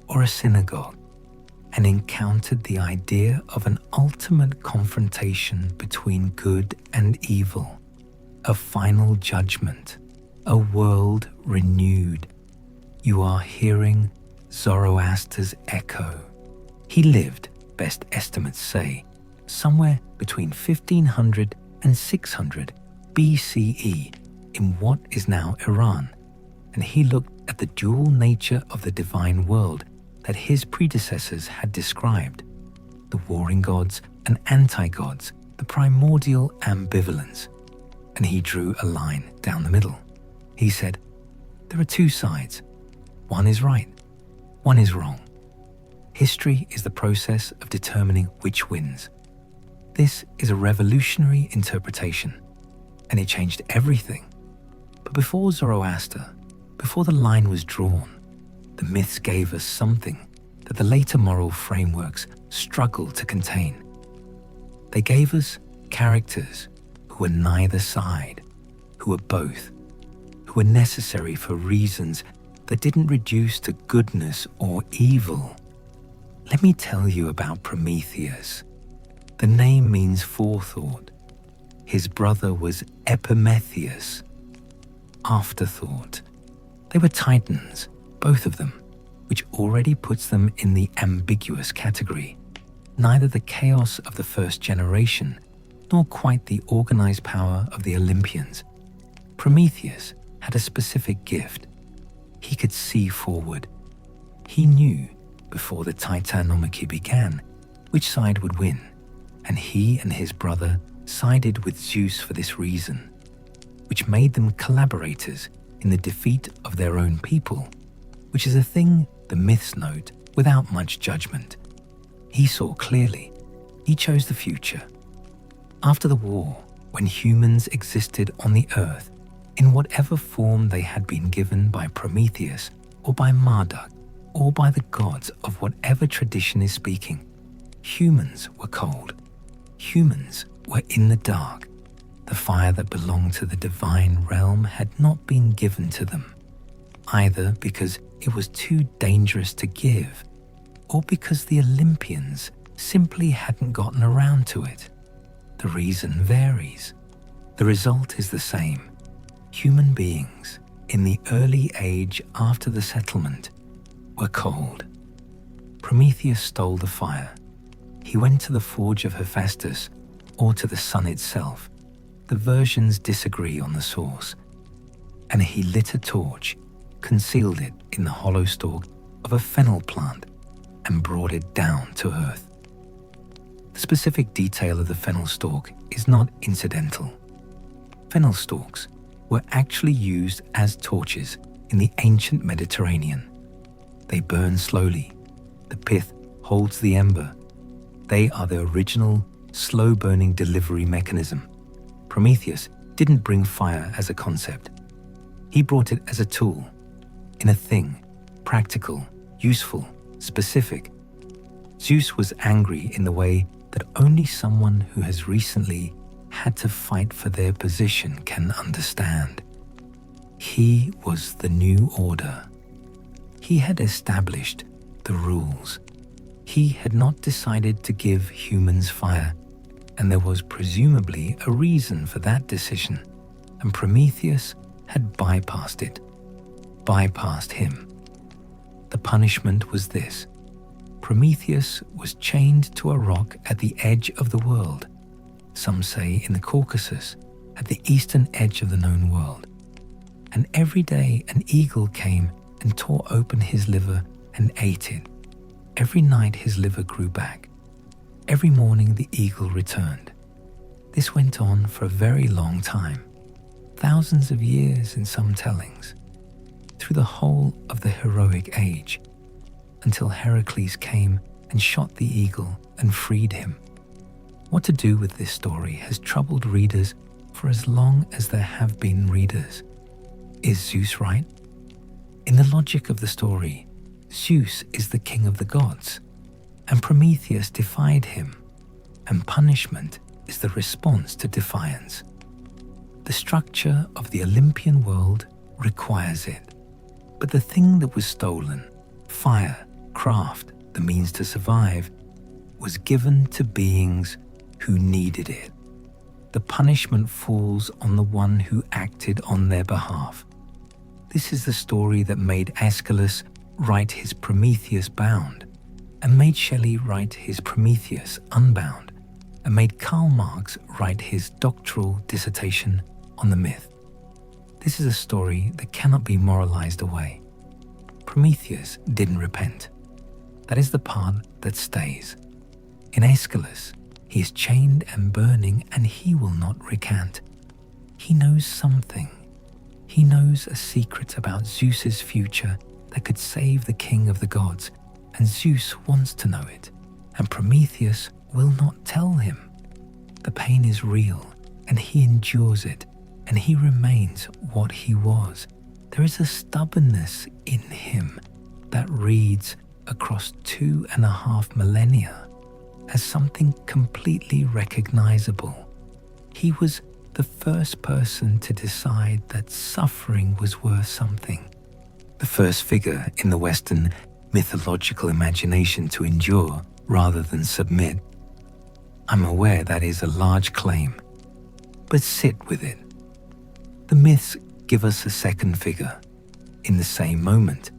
or a synagogue and encountered the idea of an ultimate confrontation between good and evil, a final judgment, a world renewed, you are hearing Zoroaster's echo. He lived, best estimates say, somewhere between 1500 and 600 BCE in what is now Iran, and he looked at the dual nature of the divine world that his predecessors had described, the warring gods and anti-gods, the primordial ambivalence, and he drew a line down the middle. He said, there are 2 sides. One is right, one is wrong. History is the process of determining which wins. This is a revolutionary interpretation, and it changed everything. But before Zoroaster, before the line was drawn, the myths gave us something that the later moral frameworks struggled to contain. They gave us characters who were neither side, who were both, who were necessary for reasons that didn't reduce to goodness or evil. Let me tell you about Prometheus. The name means forethought. His brother was Epimetheus, afterthought. They were titans, both of them, which already puts them in the ambiguous category. Neither the chaos of the first generation, nor quite the organized power of the Olympians. Prometheus had a specific gift. He could see forward. He knew, before the Titanomachy began, which side would win, and he and his brother sided with Zeus for this reason, which made them collaborators in the defeat of their own people, which is a thing the myths note without much judgment. He saw clearly. He chose the future. After the war, when humans existed on the earth, in whatever form they had been given by Prometheus or by Marduk or by the gods of whatever tradition is speaking, humans were cold. Humans were in the dark. The fire that belonged to the divine realm had not been given to them, either because it was too dangerous to give, or because the Olympians simply hadn't gotten around to it. The reason varies. The result is the same. Human beings, in the early age after the settlement, were cold. Prometheus stole the fire. He went to the forge of Hephaestus, or to the sun itself. The versions disagree on the source. And he lit a torch, concealed it in the hollow stalk of a fennel plant, and brought it down to earth. The specific detail of the fennel stalk is not incidental. Fennel stalks were actually used as torches in the ancient Mediterranean. They burn slowly, the pith holds the ember. They are the original, slow-burning delivery mechanism. Prometheus didn't bring fire as a concept. He brought it as a tool, in a thing, practical, useful, specific. Zeus was angry in the way that only someone who has recently had to fight for their position can understand. He was the new order. He had established the rules. He had not decided to give humans fire, and there was presumably a reason for that decision, and Prometheus had bypassed it, bypassed him. The punishment was this. Prometheus was chained to a rock at the edge of the world, some say in the Caucasus, at the eastern edge of the known world. And every day an eagle came and tore open his liver and ate it. Every night his liver grew back. Every morning the eagle returned. This went on for a very long time, thousands of years in some tellings, through the whole of the heroic age, until Heracles came and shot the eagle and freed him. What to do with this story has troubled readers for as long as there have been readers. Is Zeus right? In the logic of the story, Zeus is the king of the gods, and Prometheus defied him, and punishment is the response to defiance. The structure of the Olympian world requires it, but the thing that was stolen, fire, craft, the means to survive, was given to beings who needed it. The punishment falls on the one who acted on their behalf. This is the story that made Aeschylus write his Prometheus Bound, and made Shelley write his Prometheus Unbound, and made Karl Marx write his doctoral dissertation on the myth. This is a story that cannot be moralized away. Prometheus didn't repent. That is the part that stays. In Aeschylus, he is chained and burning, and he will not recant. He knows something. He knows a secret about Zeus's future that could save the king of the gods, and Zeus wants to know it, and Prometheus will not tell him. The pain is real, and he endures it, and he remains what he was. There is a stubbornness in him that reads across 2.5 millennia as something completely recognizable. He was the first person to decide that suffering was worth something. The first figure in the Western mythological imagination to endure rather than submit. I'm aware that is a large claim, but sit with it. The myths give us a second figure, in the same moment,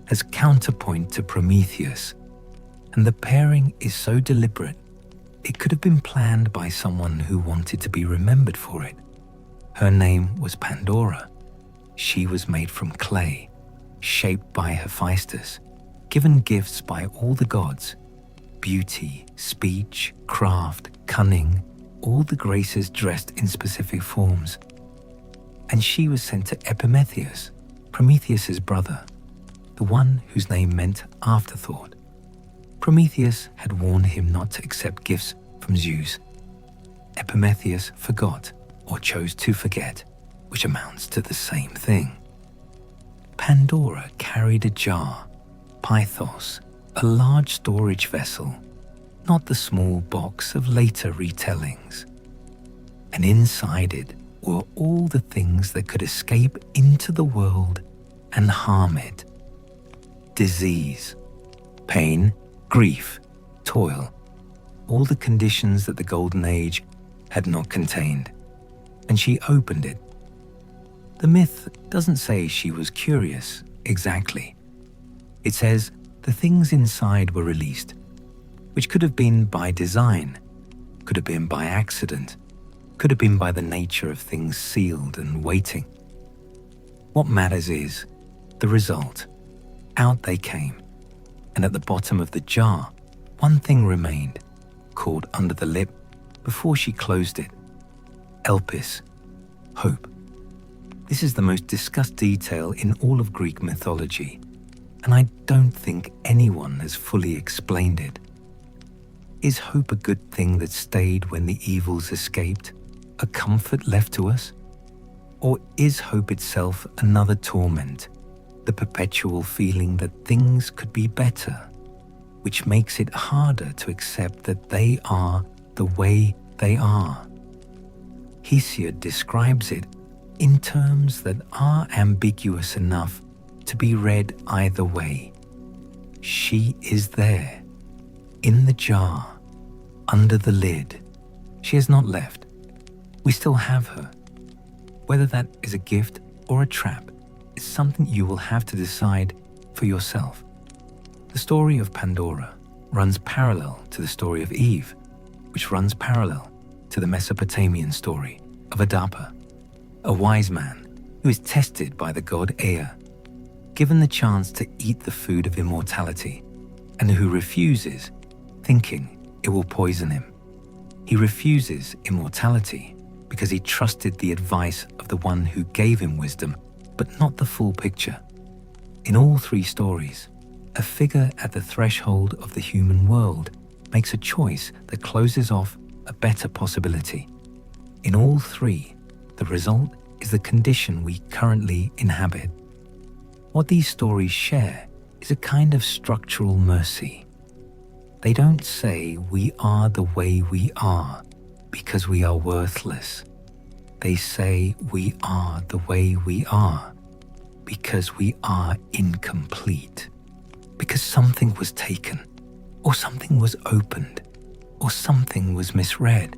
as counterpoint to Prometheus, and the pairing is so deliberate, it could have been planned by someone who wanted to be remembered for it. Her name was Pandora. She was made from clay, shaped by Hephaestus, given gifts by all the gods, beauty, speech, craft, cunning, all the graces dressed in specific forms. And she was sent to Epimetheus, Prometheus's brother, the one whose name meant afterthought. Prometheus had warned him not to accept gifts from Zeus. Epimetheus forgot or chose to forget, which amounts to the same thing. Pandora carried a jar, Pythos, a large storage vessel, not the small box of later retellings. And inside it were all the things that could escape into the world and harm it. Disease, pain, grief, toil, all the conditions that the Golden Age had not contained. And she opened it. The myth doesn't say she was curious, exactly. It says the things inside were released, which could have been by design, could have been by accident, could have been by the nature of things sealed and waiting. What matters is the result. Out they came, and at the bottom of the jar, one thing remained, caught under the lip before she closed it. Elpis, hope. This is the most discussed detail in all of Greek mythology. and I don't think anyone has fully explained it. Is hope a good thing that stayed when the evils escaped, a comfort left to us? Or is hope itself another torment, the perpetual feeling that things could be better, which makes it harder to accept that they are the way they are? Hesiod describes it in terms that are ambiguous enough to be read either way. She is there, in the jar, under the lid. She has not left. We still have her. Whether that is a gift or a trap is something you will have to decide for yourself. The story of Pandora runs parallel to the story of Eve, which runs parallel to the Mesopotamian story of Adapa, a wise man who is tested by the god Ea, given the chance to eat the food of immortality, and who refuses, thinking it will poison him. He refuses immortality because he trusted the advice of the one who gave him wisdom, but not the full picture. In all three stories, a figure at the threshold of the human world makes a choice that closes off a better possibility. In all three, the result is the condition we currently inhabit. What these stories share is a kind of structural mercy. They don't say we are the way we are because we are worthless. They say we are the way we are because we are incomplete, because something was taken, or something was opened, or something was misread,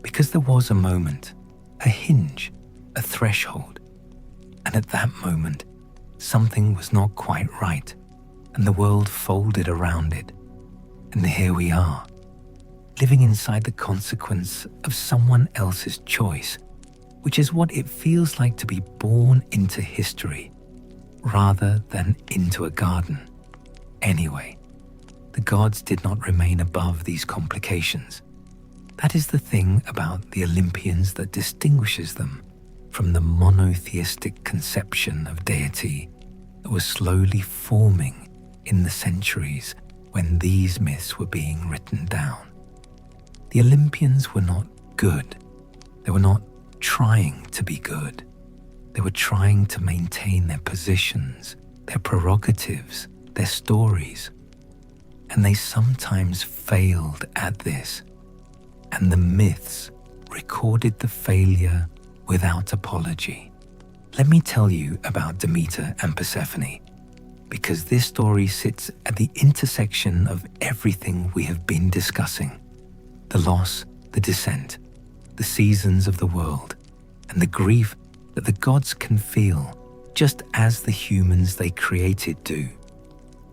because there was a moment, a hinge, a threshold, and at that moment, something was not quite right, and the world folded around it. And here we are, living inside the consequence of someone else's choice, which is what it feels like to be born into history, rather than into a garden. Anyway, the gods did not remain above these complications. That is the thing about the Olympians that distinguishes them from the monotheistic conception of deity that was slowly forming in the centuries when these myths were being written down. The Olympians were not good. They were not trying to be good. They were trying to maintain their positions, their prerogatives, their stories. And they sometimes failed at this. And the myths recorded the failure without apology. Let me tell you about Demeter and Persephone, because this story sits at the intersection of everything we have been discussing: the loss, the descent, the seasons of the world, and the grief that the gods can feel just as the humans they created do.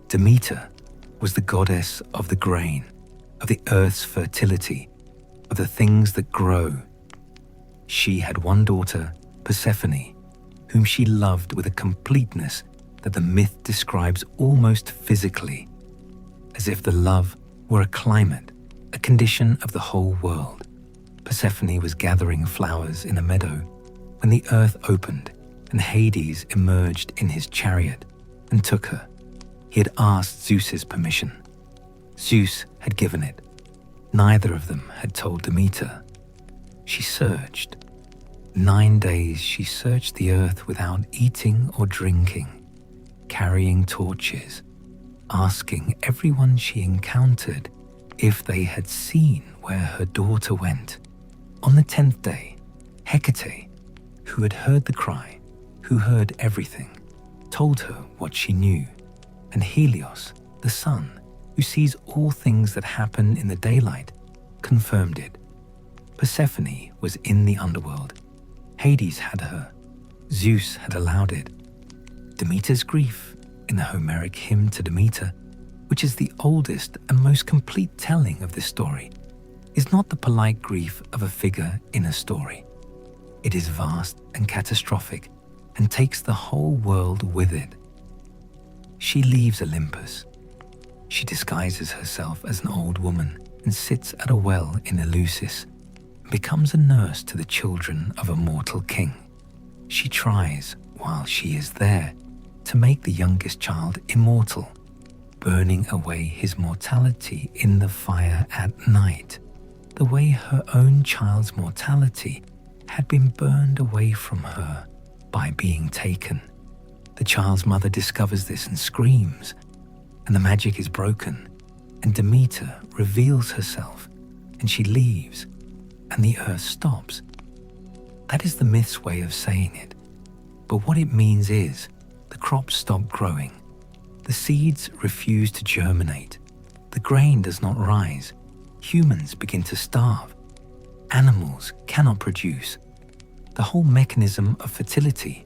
Demeter was the goddess of the grain, of the earth's fertility, of the things that grow. She had one daughter, Persephone, whom she loved with a completeness that the myth describes almost physically, as if the love were a climate, a condition of the whole world. Persephone was gathering flowers in a meadow when the earth opened and Hades emerged in his chariot and took her. He had asked Zeus's permission. Zeus had given it. Neither of them had told Demeter. She searched. 9 days she searched the earth without eating or drinking, carrying torches, asking everyone she encountered if they had seen where her daughter went. On the 10th day, Hecate, who had heard the cry, who heard everything, told her what she knew, and Helios, the sun, who sees all things that happen in the daylight, confirmed it. Persephone was in the underworld. Hades had her. Zeus had allowed it. Demeter's grief, in the Homeric hymn to Demeter, which is the oldest and most complete telling of this story, is not the polite grief of a figure in a story. It is vast and catastrophic and takes the whole world with it. She leaves Olympus. She disguises herself as an old woman and sits at a well in Eleusis and becomes a nurse to the children of a mortal king. She tries, while she is there, to make the youngest child immortal, burning away his mortality in the fire at night, the way her own child's mortality had been burned away from her by being taken. The child's mother discovers this and screams, and the magic is broken, and Demeter reveals herself, and she leaves, and the earth stops. That is the myth's way of saying it. But what it means is, the crops stop growing, the seeds refuse to germinate, the grain does not rise, humans begin to starve, animals cannot produce. The whole mechanism of fertility,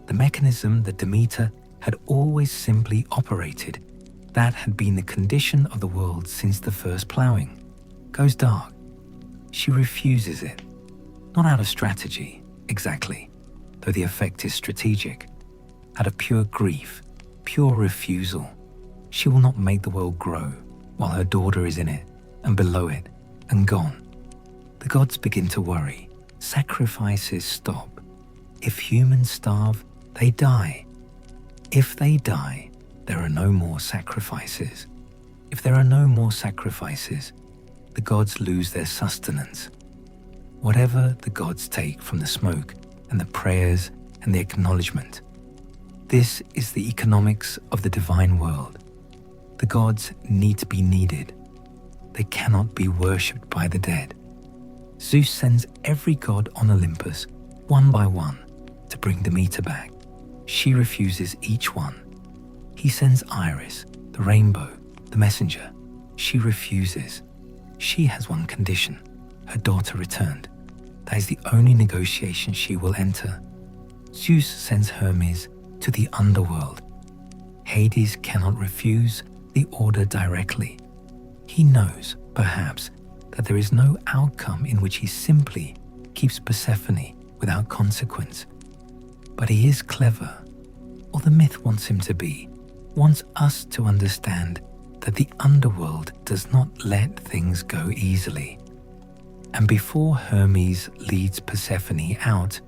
the mechanism that Demeter had always simply operated, that had been the condition of the world since the first ploughing, goes dark. She refuses it, not out of strategy, exactly, though the effect is strategic. Out of pure grief, pure refusal, she will not make the world grow while her daughter is in it and below it and gone. The gods begin to worry. Sacrifices stop. If humans starve, they die. If they die, there are no more sacrifices. If there are no more sacrifices, the gods lose their sustenance. Whatever the gods take from the smoke and the prayers and the acknowledgement, this is the economics of the divine world. The gods need to be needed. They cannot be worshipped by the dead. Zeus sends every god on Olympus, one by one, to bring Demeter back. She refuses each one. He sends Iris, the rainbow, the messenger. She refuses. She has one condition: her daughter returned. That is the only negotiation she will enter. Zeus sends Hermes to the underworld. Hades cannot refuse the order directly. He knows, perhaps, that there is no outcome in which he simply keeps Persephone without consequence. But he is clever, or the myth wants him to be, wants us to understand that the underworld does not let things go easily. And before Hermes leads Persephone out,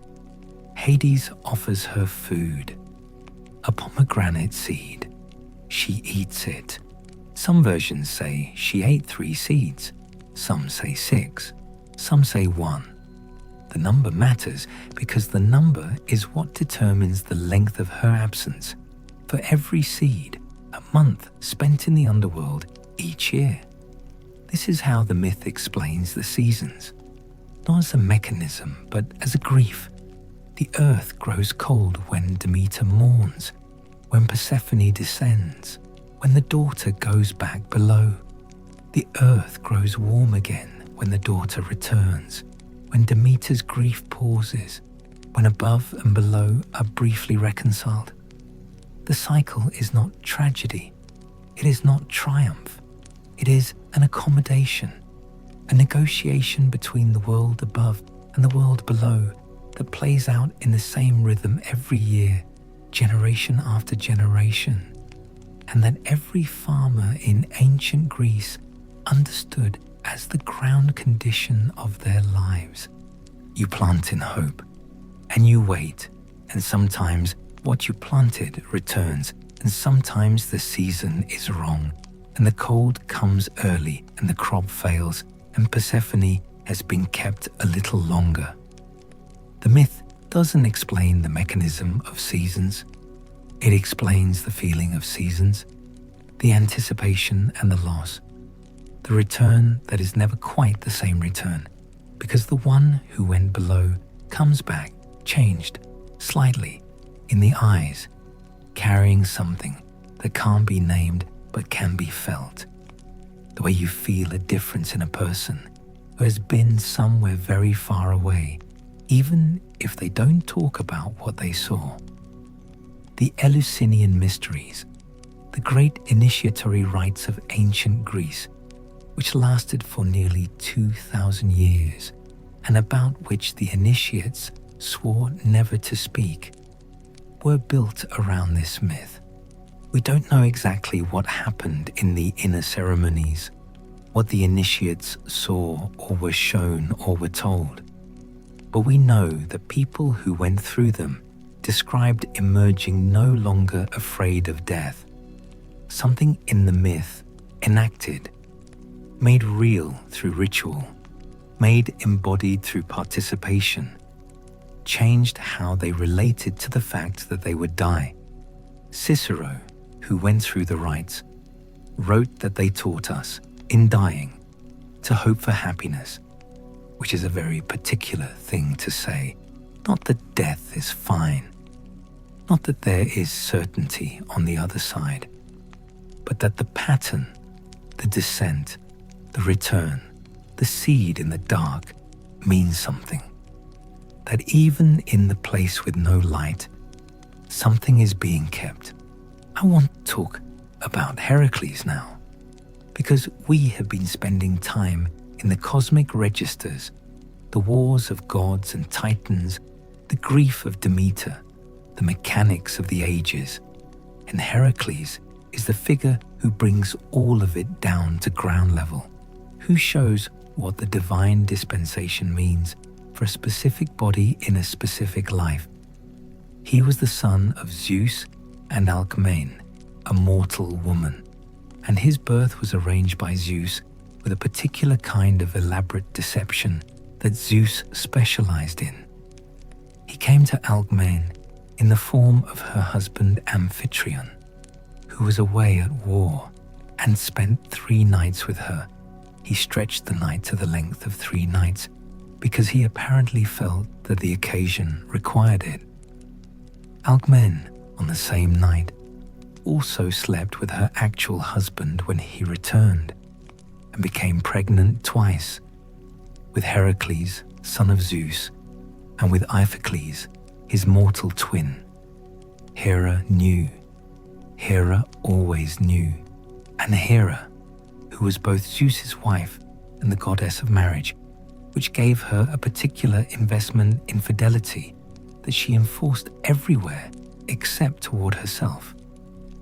Hades offers her food, a pomegranate seed. She eats it. Some versions say she ate 3 seeds. Some say 6. Some say 1. The number matters because the number is what determines the length of her absence. For every seed, a month spent in the underworld each year. This is how the myth explains the seasons. Not as a mechanism, but as a grief. The earth grows cold when Demeter mourns, when Persephone descends, when the daughter goes back below. The earth grows warm again when the daughter returns, when Demeter's grief pauses, when above and below are briefly reconciled. The cycle is not tragedy. It is not triumph. It is an accommodation, a negotiation between the world above and the world below that plays out in the same rhythm every year, generation after generation, and that every farmer in ancient Greece understood as the ground condition of their lives. You plant in hope, and you wait, and sometimes what you planted returns, and sometimes the season is wrong, and the cold comes early, and the crop fails, and Persephone has been kept a little longer. The myth doesn't explain the mechanism of seasons. It explains the feeling of seasons, the anticipation and the loss, the return that is never quite the same return, because the one who went below comes back, changed, slightly, in the eyes, carrying something that can't be named but can be felt. The way you feel a difference in a person who has been somewhere very far away, even if they don't talk about what they saw. The Eleusinian mysteries, the great initiatory rites of ancient Greece, which lasted for nearly 2,000 years, and about which the initiates swore never to speak, were built around this myth. We don't know exactly what happened in the inner ceremonies, what the initiates saw or were shown or were told, but we know that people who went through them described emerging no longer afraid of death. Something in the myth enacted, made real through ritual, made embodied through participation, changed how they related to the fact that they would die. Cicero, who went through the rites, wrote that they taught us, in dying, to hope for happiness, which is a very particular thing to say. Not that death is fine, not that there is certainty on the other side, but that the pattern, the descent, the return, the seed in the dark means something. That even in the place with no light, something is being kept. I want to talk about Heracles now, because we have been spending time in the cosmic registers, the wars of gods and titans, the grief of Demeter, the mechanics of the ages, and Heracles is the figure who brings all of it down to ground level, who shows what the divine dispensation means for a specific body in a specific life. He was the son of Zeus and Alcmene, a mortal woman, and his birth was arranged by Zeus with a particular kind of elaborate deception that Zeus specialized in. He came to Alcmene in the form of her husband Amphitryon, who was away at war, and spent 3 nights with her. He stretched the night to the length of 3 nights because he apparently felt that the occasion required it. Alcmene, on the same night, also slept with her actual husband when he returned, and became pregnant twice, with Heracles, son of Zeus, and with Iphicles, his mortal twin. Hera knew. Hera always knew. And Hera, who was both Zeus's wife and the goddess of marriage, which gave her a particular investment in fidelity that she enforced everywhere except toward herself,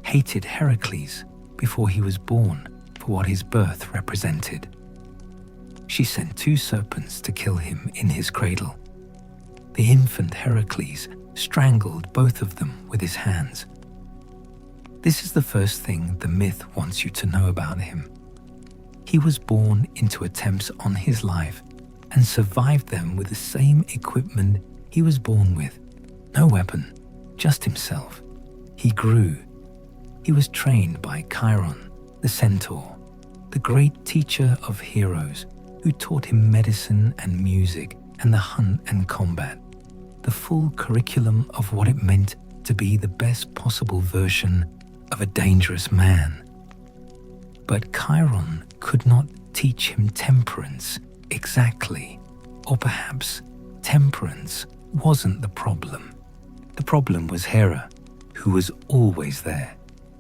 hated Heracles before he was born for what his birth represented. She sent 2 serpents to kill him in his cradle. The infant Heracles strangled both of them with his hands. This is the first thing the myth wants you to know about him. He was born into attempts on his life and survived them with the same equipment he was born with. No weapon, just himself. He grew. He was trained by Chiron, the centaur, the great teacher of heroes, who taught him medicine and music and the hunt and combat, the full curriculum of what it meant to be the best possible version of a dangerous man. But Chiron could not teach him temperance exactly, or perhaps temperance wasn't the problem. The problem was Hera, who was always there,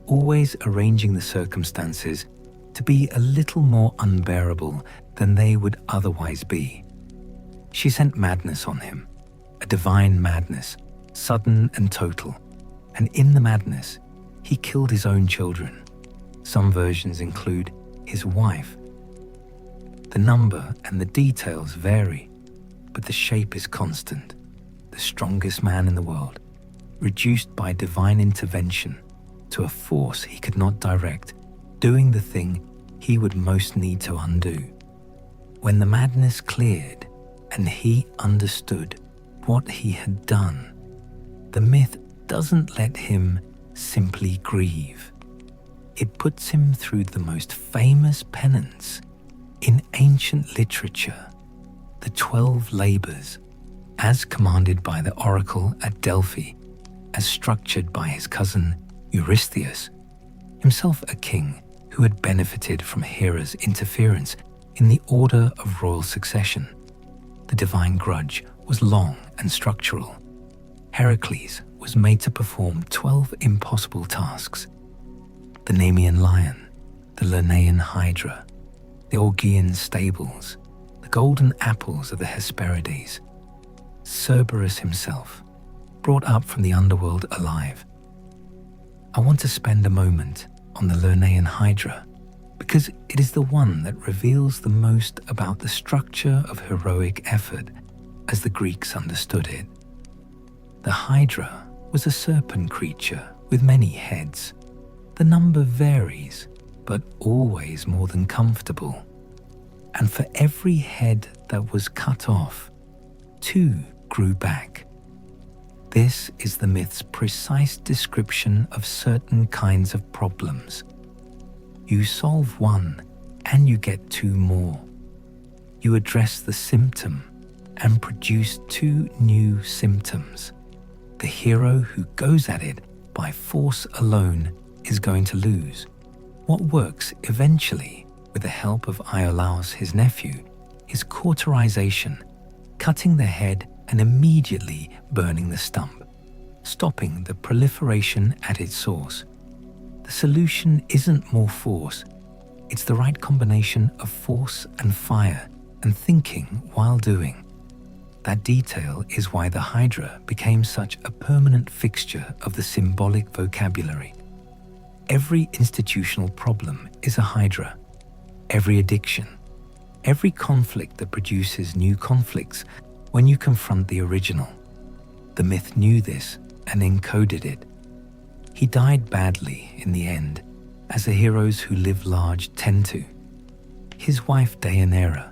always arranging the circumstances to be a little more unbearable than they would otherwise be. She sent madness on him, a divine madness, sudden and total, and in the madness, he killed his own children. Some versions include his wife. The number and the details vary, but the shape is constant. The strongest man in the world, reduced by divine intervention to a force he could not direct, doing the thing he would most need to undo. When the madness cleared and he understood what he had done, the myth doesn't let him simply grieve. It puts him through the most famous penance in ancient literature, the 12 labors, as commanded by the oracle at Delphi, as structured by his cousin Eurystheus, himself a king who had benefited from Hera's interference in the order of royal succession. The divine grudge was long and structural. Heracles was made to perform 12 impossible tasks: the Nemean lion, the Lernaean hydra, the Augean stables, the golden apples of the Hesperides. Cerberus himself, brought up from the underworld alive. I want to spend a moment on the Lernaean hydra because it is the one that reveals the most about the structure of heroic effort as the Greeks understood it. The hydra was a serpent creature with many heads. The number varies, but always more than comfortable. And for every head that was cut off, 2 grew back. This is the myth's precise description of certain kinds of problems. You solve one and you get 2 more. You address the symptom and produce 2 new symptoms. The hero who goes at it by force alone is going to lose. What works eventually, with the help of Iolaus, his nephew, is cauterization, cutting the head and immediately burning the stump, stopping the proliferation at its source. The solution isn't more force, it's the right combination of force and fire and thinking while doing. That detail is why the Hydra became such a permanent fixture of the symbolic vocabulary. Every institutional problem is a Hydra. Every addiction, every conflict that produces new conflicts when you confront the original. The myth knew this and encoded it. He died badly in the end, as the heroes who live large tend to. His wife Deianira,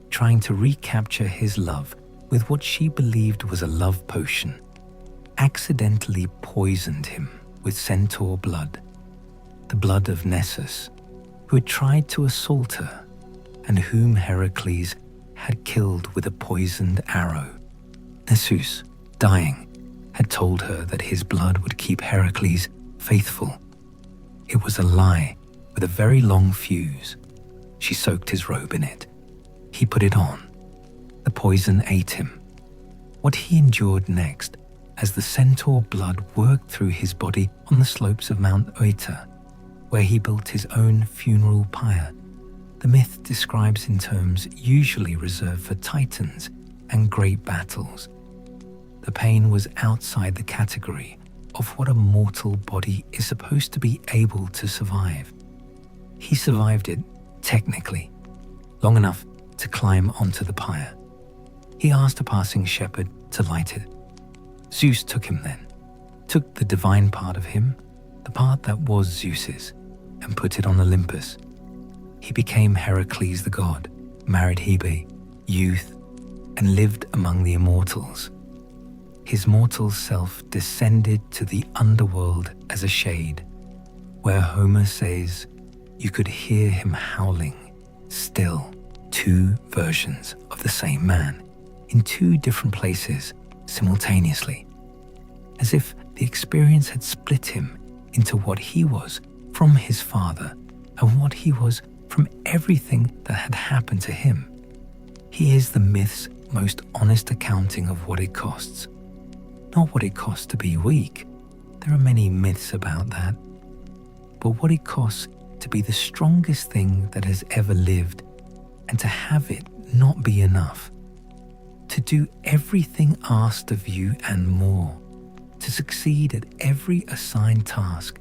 trying to recapture his love with what she believed was a love potion, accidentally poisoned him with centaur blood, the blood of Nessus, who had tried to assault her and whom Heracles had killed with a poisoned arrow. Nessus, dying, had told her that his blood would keep Heracles faithful. It was a lie with a very long fuse. She soaked his robe in it. He put it on. The poison ate him. What he endured next, as the centaur blood worked through his body on the slopes of Mount Tuatha, where he built his own funeral pyre, the myth describes in terms usually reserved for titans and great battles. The pain was outside the category of what a mortal body is supposed to be able to survive. He survived it, technically, long enough to climb onto the pyre. He asked a passing shepherd to light it. Zeus took him then, took the divine part of him, the part that was Zeus's, and put it on Olympus. He became Heracles the god, married Hebe, youth, and lived among the immortals. His mortal self descended to the underworld as a shade, where Homer says you could hear him howling, still 2 versions of the same man, in 2 different places simultaneously, as if the experience had split him into what he was from his father and what he was from everything that had happened to him. He is the myth's most honest accounting of what it costs. Not what it costs to be weak. There are many myths about that. But what it costs to be the strongest thing that has ever lived, and to have it not be enough. To do everything asked of you and more. To succeed at every assigned task,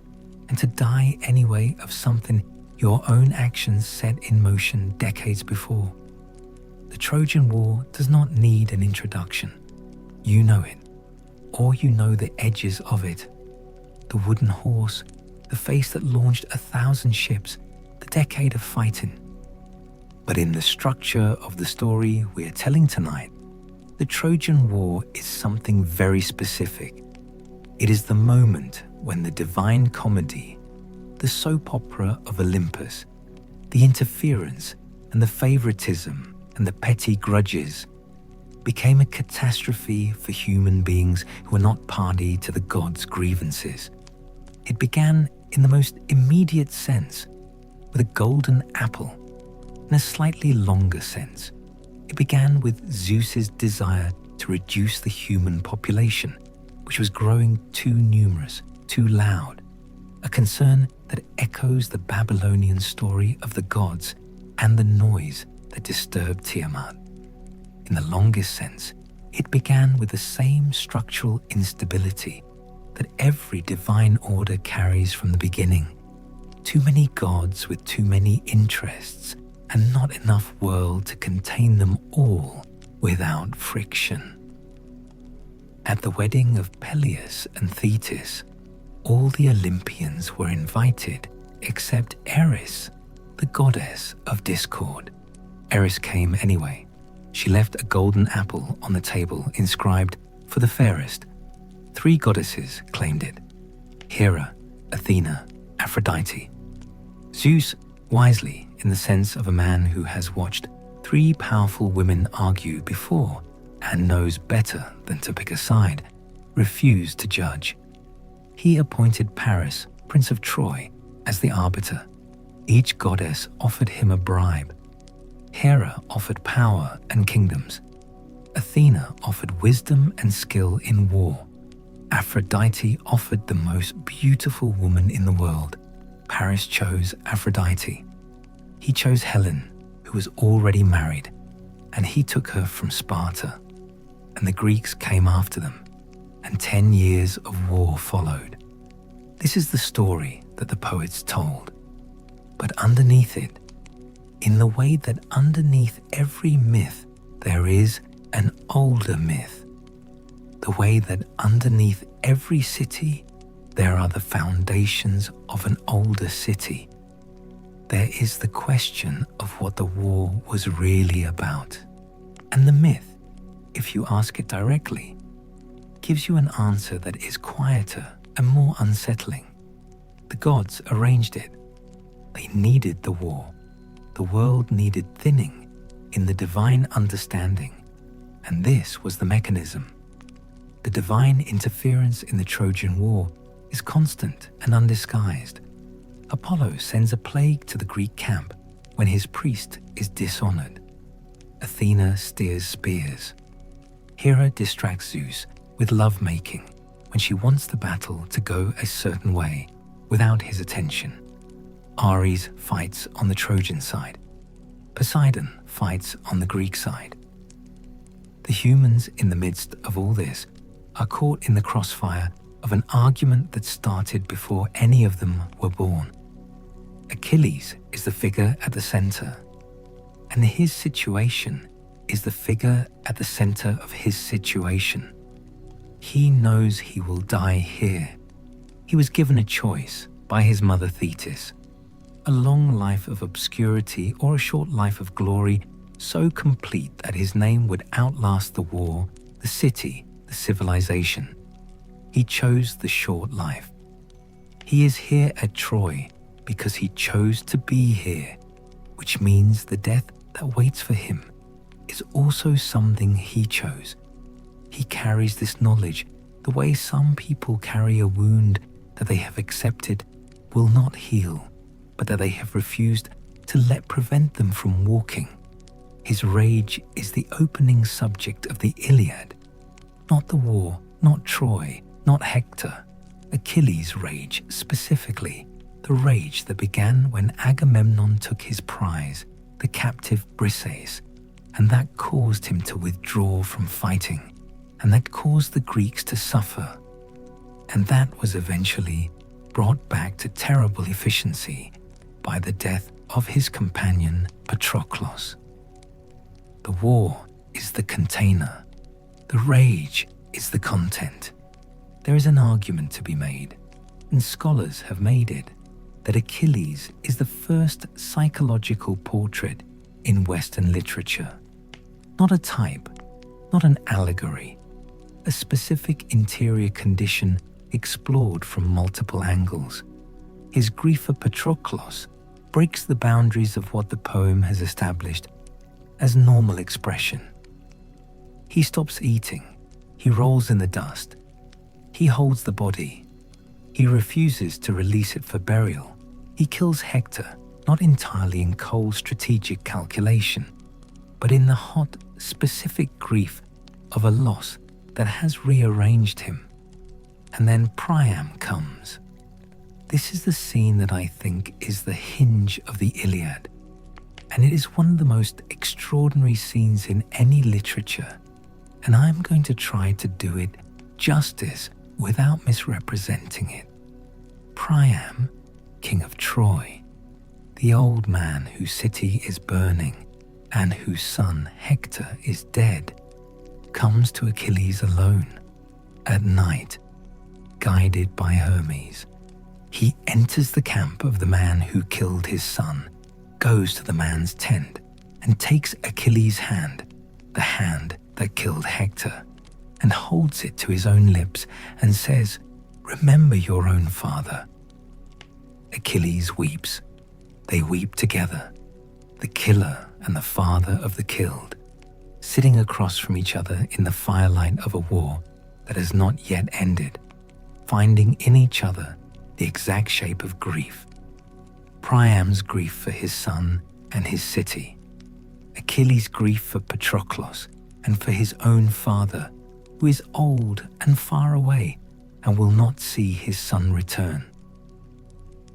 and to die anyway of something your own actions set in motion decades before. The Trojan War does not need an introduction. You know it, or you know the edges of it. The wooden horse, the face that launched 1,000 ships, the decade of fighting. But in the structure of the story we are telling tonight, the Trojan War is something very specific. It is the moment when the divine comedy, the soap opera of Olympus, the interference and the favoritism and the petty grudges became a catastrophe for human beings who were not party to the gods' grievances. It began in the most immediate sense with a golden apple. In a slightly longer sense, it began with Zeus's desire to reduce the human population, which was growing too numerous, too loud, a concern that echoes the Babylonian story of the gods and the noise that disturbed Tiamat. In the longest sense, it began with the same structural instability that every divine order carries from the beginning. Too many gods with too many interests, and not enough world to contain them all without friction. At the wedding of Peleus and Thetis, all the Olympians were invited except Eris, the goddess of discord. Eris came anyway. She left a golden apple on the table inscribed, "For the fairest." 3 goddesses claimed it: Hera, Athena, Aphrodite. Zeus, wisely in the sense of a man who has watched 3 powerful women argue before and knows better than to pick a side, refused to judge. He appointed Paris, Prince of Troy, as the arbiter. Each goddess offered him a bribe. Hera offered power and kingdoms. Athena offered wisdom and skill in war. Aphrodite offered the most beautiful woman in the world. Paris chose Aphrodite. He chose Helen, who was already married, and he took her from Sparta. And the Greeks came after them, and 10 years of war followed. This is the story that the poets told. But underneath it, in the way that underneath every myth there is an older myth, the way that underneath every city there are the foundations of an older city, there is the question of what the war was really about. And the myth, if you ask it directly, gives you an answer that is quieter and more unsettling. The gods arranged it. They needed the war. The world needed thinning in the divine understanding, and this was the mechanism. The divine interference in the Trojan War is constant and undisguised. Apollo sends a plague to the Greek camp when his priest is dishonored. Athena steers spears. Hera distracts Zeus with lovemaking when she wants the battle to go a certain way without his attention. Ares fights on the Trojan side. Poseidon fights on the Greek side. The humans in the midst of all this are caught in the crossfire of an argument that started before any of them were born. Achilles is the figure at the center, and his situation is the figure at the center of his situation. He knows he will die here. He was given a choice by his mother Thetis: a long life of obscurity or a short life of glory so complete that his name would outlast the war, the city, the civilization. He chose the short life. He is here at Troy because he chose to be here, which means the death that waits for him is also something he chose. He carries this knowledge the way some people carry a wound that they have accepted will not heal, but that they have refused to let prevent them from walking. His rage is the opening subject of the Iliad. Not the war, not Troy, not Hector. Achilles' rage specifically, the rage that began when Agamemnon took his prize, the captive Bres, and that caused him to withdraw from fighting, and that caused the Greeks to suffer. And that was eventually brought back to terrible efficiency by the death of his companion Patroclus. The war is the container. The rage is the content. There is an argument to be made, and scholars have made it, that Achilles is the first psychological portrait in Western literature. Not a type, not an allegory, a specific interior condition explored from multiple angles. His grief for Patroclus breaks the boundaries of what the poem has established as normal expression. He stops eating. He rolls in the dust. He holds the body. He refuses to release it for burial. He kills Hector, not entirely in cold strategic calculation, but in the hot, specific grief of a loss that has rearranged him. And then Priam comes. This is the scene that I think is the hinge of the Iliad, and it is one of the most extraordinary scenes in any literature, and I'm going to try to do it justice without misrepresenting it. Priam, king of Troy, the old man whose city is burning and whose son Hector is dead, comes to Achilles alone. at night, guided by Hermes, he enters the camp of the man who killed his son, goes to the man's tent, and takes Achilles' hand, the hand that killed Hector, and holds it to his own lips and says, "Remember your own father." Achilles weeps. They weep together, the killer and the father of the killed, sitting across from each other in the firelight of a war that has not yet ended, finding in each other the exact shape of grief. Priam's grief for his son and his city, Achilles' grief for Patroclus and for his own father, who is old and far away and will not see his son return.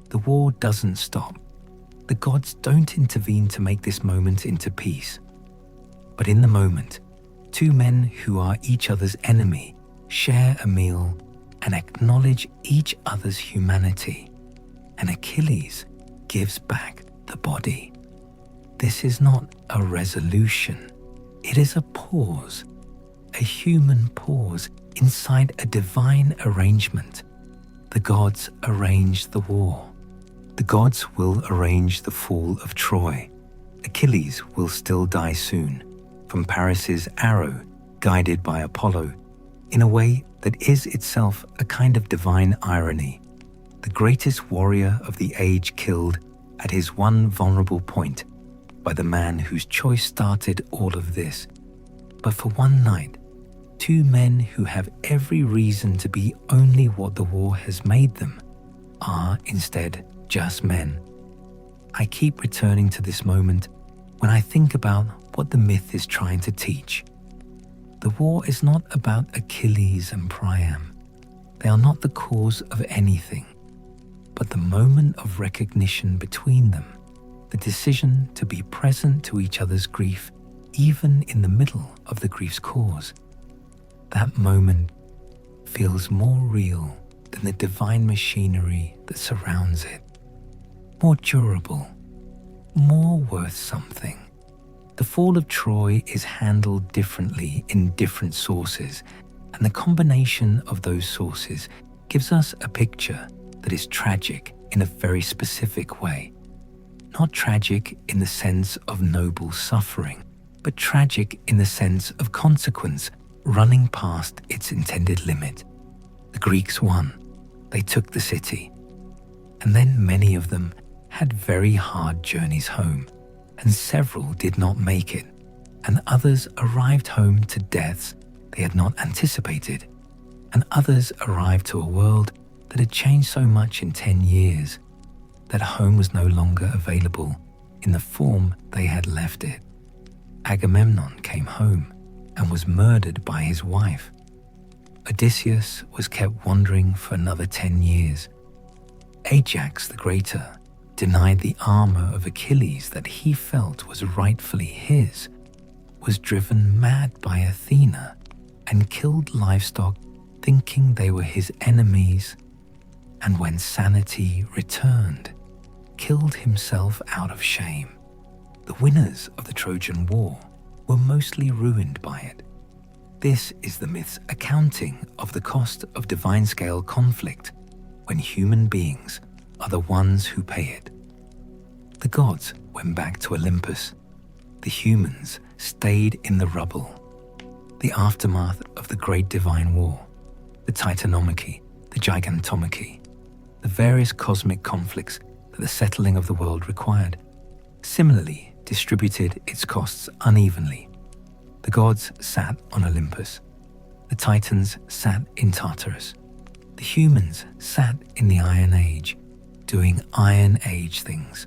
The war doesn't stop. The gods don't intervene to make this moment into peace. But in the moment, two men who are each other's enemy share a meal and acknowledge each other's humanity, and Achilles gives back the body. This is not a resolution. It is a pause, a human pause inside a divine arrangement. The gods arrange the war. The gods will arrange the fall of Troy. Achilles will still die soon, from Paris's arrow, guided by Apollo, in a way that is itself a kind of divine irony. The greatest warrior of the age killed at his one vulnerable point by the man whose choice started all of this. But for one night, two men who have every reason to be only what the war has made them are instead just men. I keep returning to this moment when I think about what the myth is trying to teach. The war is not about Achilles and Priam. They are not the cause of anything, but the moment of recognition between them, the decision to be present to each other's grief, even in the middle of the grief's cause. That moment feels more real than the divine machinery that surrounds it, more durable, more worth something. The fall of Troy is handled differently in different sources, and the combination of those sources gives us a picture that is tragic in a very specific way. Not tragic in the sense of noble suffering, but tragic in the sense of consequence running past its intended limit. The Greeks won. They took the city. And then many of them had very hard journeys home, and several did not make it, and others arrived home to deaths they had not anticipated, and others arrived to a world that had changed so much in 10 years that home was no longer available in the form they had left it. Agamemnon came home and was murdered by his wife. Odysseus was kept wandering for another 10 years. Ajax the Greater denied the armor of Achilles that he felt was rightfully his, was driven mad by Athena, and killed livestock thinking they were his enemies, and when sanity returned, killed himself out of shame. The winners of the Trojan War were mostly ruined by it. This is the myth's accounting of the cost of divine-scale conflict when human beings are the ones who pay it. The gods went back to Olympus. The humans stayed in the rubble. The aftermath of the Great Divine War, the Titanomachy, the Gigantomachy, the various cosmic conflicts that the settling of the world required, similarly distributed its costs unevenly. The gods sat on Olympus. The Titans sat in Tartarus. The humans sat in the Iron Age, doing Iron Age things,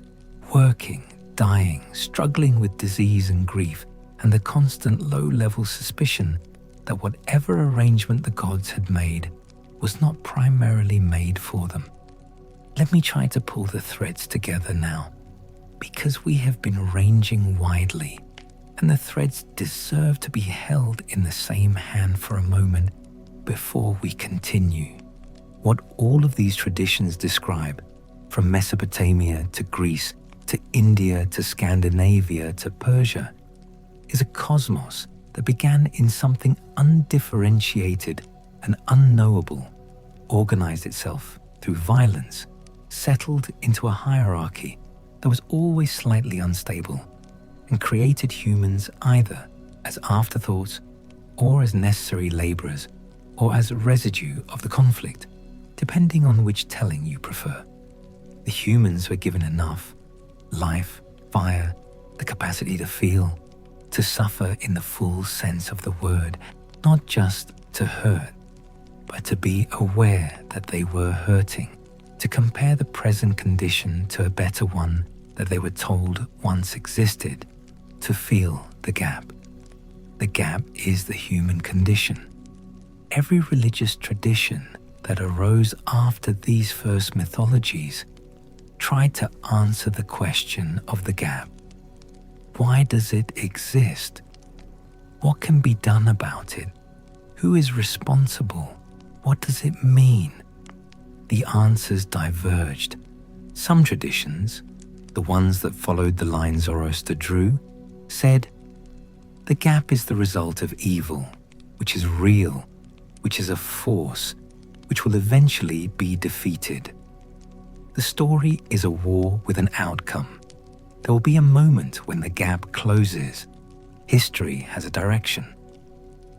working, dying, struggling with disease and grief, and the constant low-level suspicion that whatever arrangement the gods had made was not primarily made for them. Let me try to pull the threads together now, because we have been ranging widely, and the threads deserve to be held in the same hand for a moment before we continue. What all of these traditions describe, from Mesopotamia to Greece to India to Scandinavia to Persia, is a cosmos that began in something undifferentiated an unknowable, organized itself through violence, settled into a hierarchy that was always slightly unstable, and created humans either as afterthoughts or as necessary laborers or as residue of the conflict, depending on which telling you prefer. The humans were given enough life, fire, the capacity to feel, to suffer in the full sense of the word, not just to hurt, but to be aware that they were hurting, to compare the present condition to a better one that they were told once existed, to feel the gap. The gap is the human condition. Every religious tradition that arose after these first mythologies tried to answer the question of the gap. Why does it exist? What can be done about it? Who is responsible? What does it mean? The answers diverged. Some traditions, the ones that followed the line Zoroaster drew, said, the gap is the result of evil, which is real, which is a force, which will eventually be defeated. The story is a war with an outcome. There will be a moment when the gap closes. History has a direction.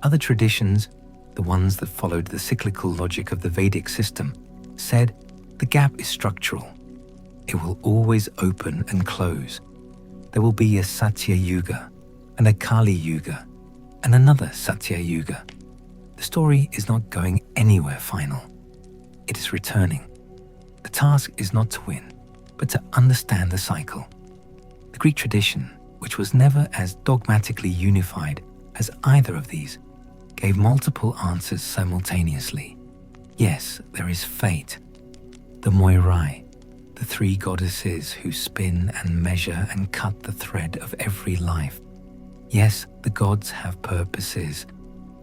Other traditions, the ones that followed the cyclical logic of the Vedic system, said the gap is structural. It will always open and close. There will be a Satya Yuga and a Kali Yuga and another Satya Yuga. The story is not going anywhere final. It is returning. The task is not to win, but to understand the cycle. The Greek tradition, which was never as dogmatically unified as either of these, gave multiple answers simultaneously. Yes, there is fate. The Moirai, the three goddesses who spin and measure and cut the thread of every life. Yes, the gods have purposes.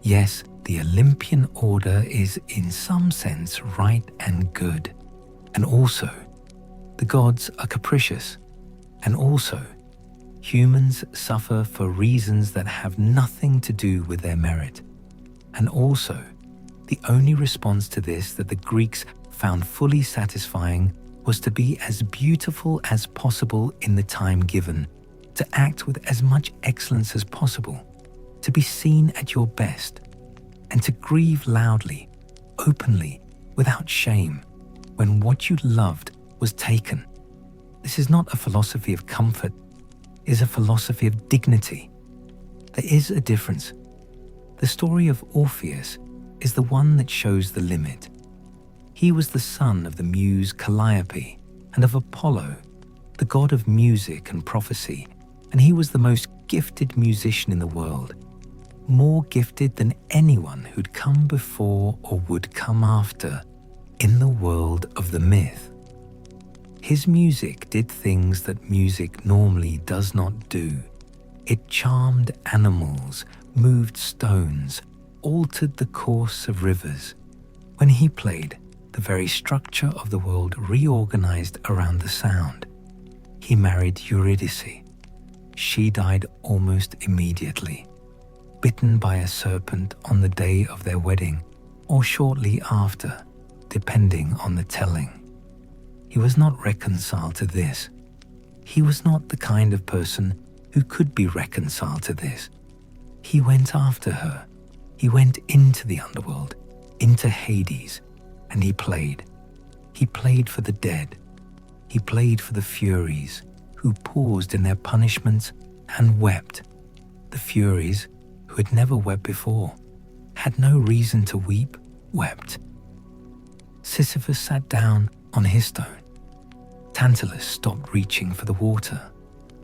Yes, the Olympian order is in some sense right and good. And also, the gods are capricious. And also, humans suffer for reasons that have nothing to do with their merit. And also, the only response to this that the Greeks found fully satisfying was to be as beautiful as possible in the time given, to act with as much excellence as possible, to be seen at your best, and to grieve loudly, openly, without shame, when what you loved was taken. This is not a philosophy of comfort, it is a philosophy of dignity. There is a difference. The story of Orpheus is the one that shows the limit. He was the son of the muse Calliope and of Apollo, the god of music and prophecy, and he was the most gifted musician in the world, more gifted than anyone who'd come before or would come after in the world of the myth. His music did things that music normally does not do. It charmed animals, moved stones, altered the course of rivers. When he played, the very structure of the world reorganized around the sound. He married Eurydice. She died almost immediately, bitten by a serpent on the day of their wedding, or shortly after, depending on the telling. He was not reconciled to this. He was not the kind of person who could be reconciled to this. He went after her. He went into the underworld, into Hades, and he played. He played for the dead. He played for the Furies, who paused in their punishments and wept. The Furies, who had never wept before, had no reason to weep, wept. Sisyphus sat down on his stone. Tantalus stopped reaching for the water.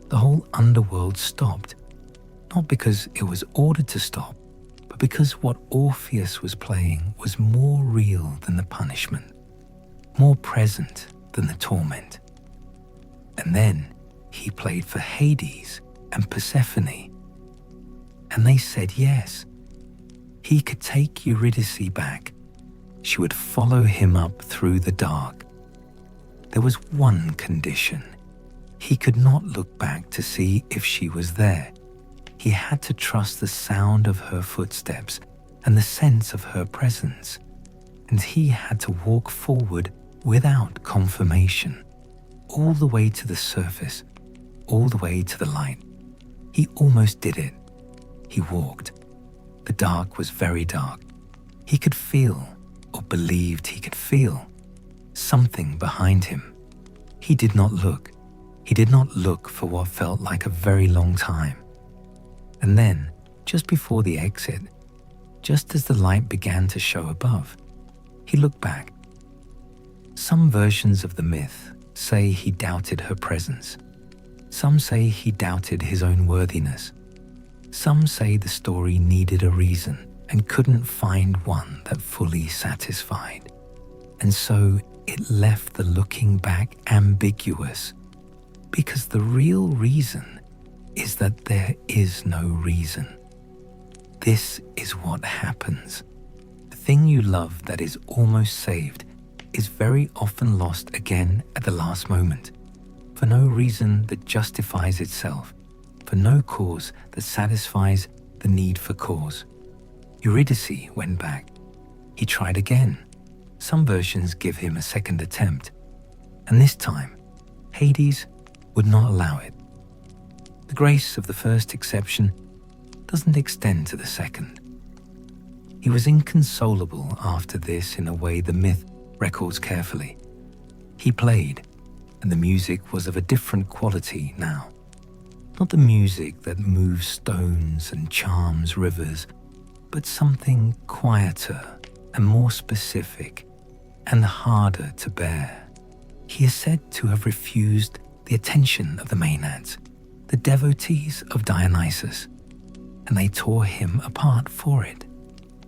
The whole underworld stopped, not because it was ordered to stop, but because what Orpheus was playing was more real than the punishment, more present than the torment. And then he played for Hades and Persephone, and they said yes. He could take Eurydice back. She would follow him up through the dark. There was one condition. He could not look back to see if she was there. He had to trust the sound of her footsteps and the sense of her presence, and he had to walk forward without confirmation, all the way to the surface, all the way to the light. He almost did it. He walked. The dark was very dark. He could feel, or believed he could feel, something behind him. He did not look. He did not look for what felt like a very long time. And then, just before the exit, just as the light began to show above, he looked back. Some versions of the myth say he doubted her presence. Some say he doubted his own worthiness. Some say the story needed a reason and couldn't find one that fully satisfied. And so it left the looking back ambiguous, because the real reason is that there is no reason. This is what happens. The thing you love that is almost saved is very often lost again at the last moment, for no reason that justifies itself, for no cause that satisfies the need for cause. Eurydice went back. He tried again. Some versions give him a second attempt, and this time, Hades would not allow it. The grace of the first exception doesn't extend to the second. He was inconsolable after this in a way the myth records carefully. He played, and the music was of a different quality now. Not the music that moves stones and charms rivers, but something quieter and more specific and harder to bear. He is said to have refused the attention of the Maenads, the devotees of Dionysus, and they tore him apart for it,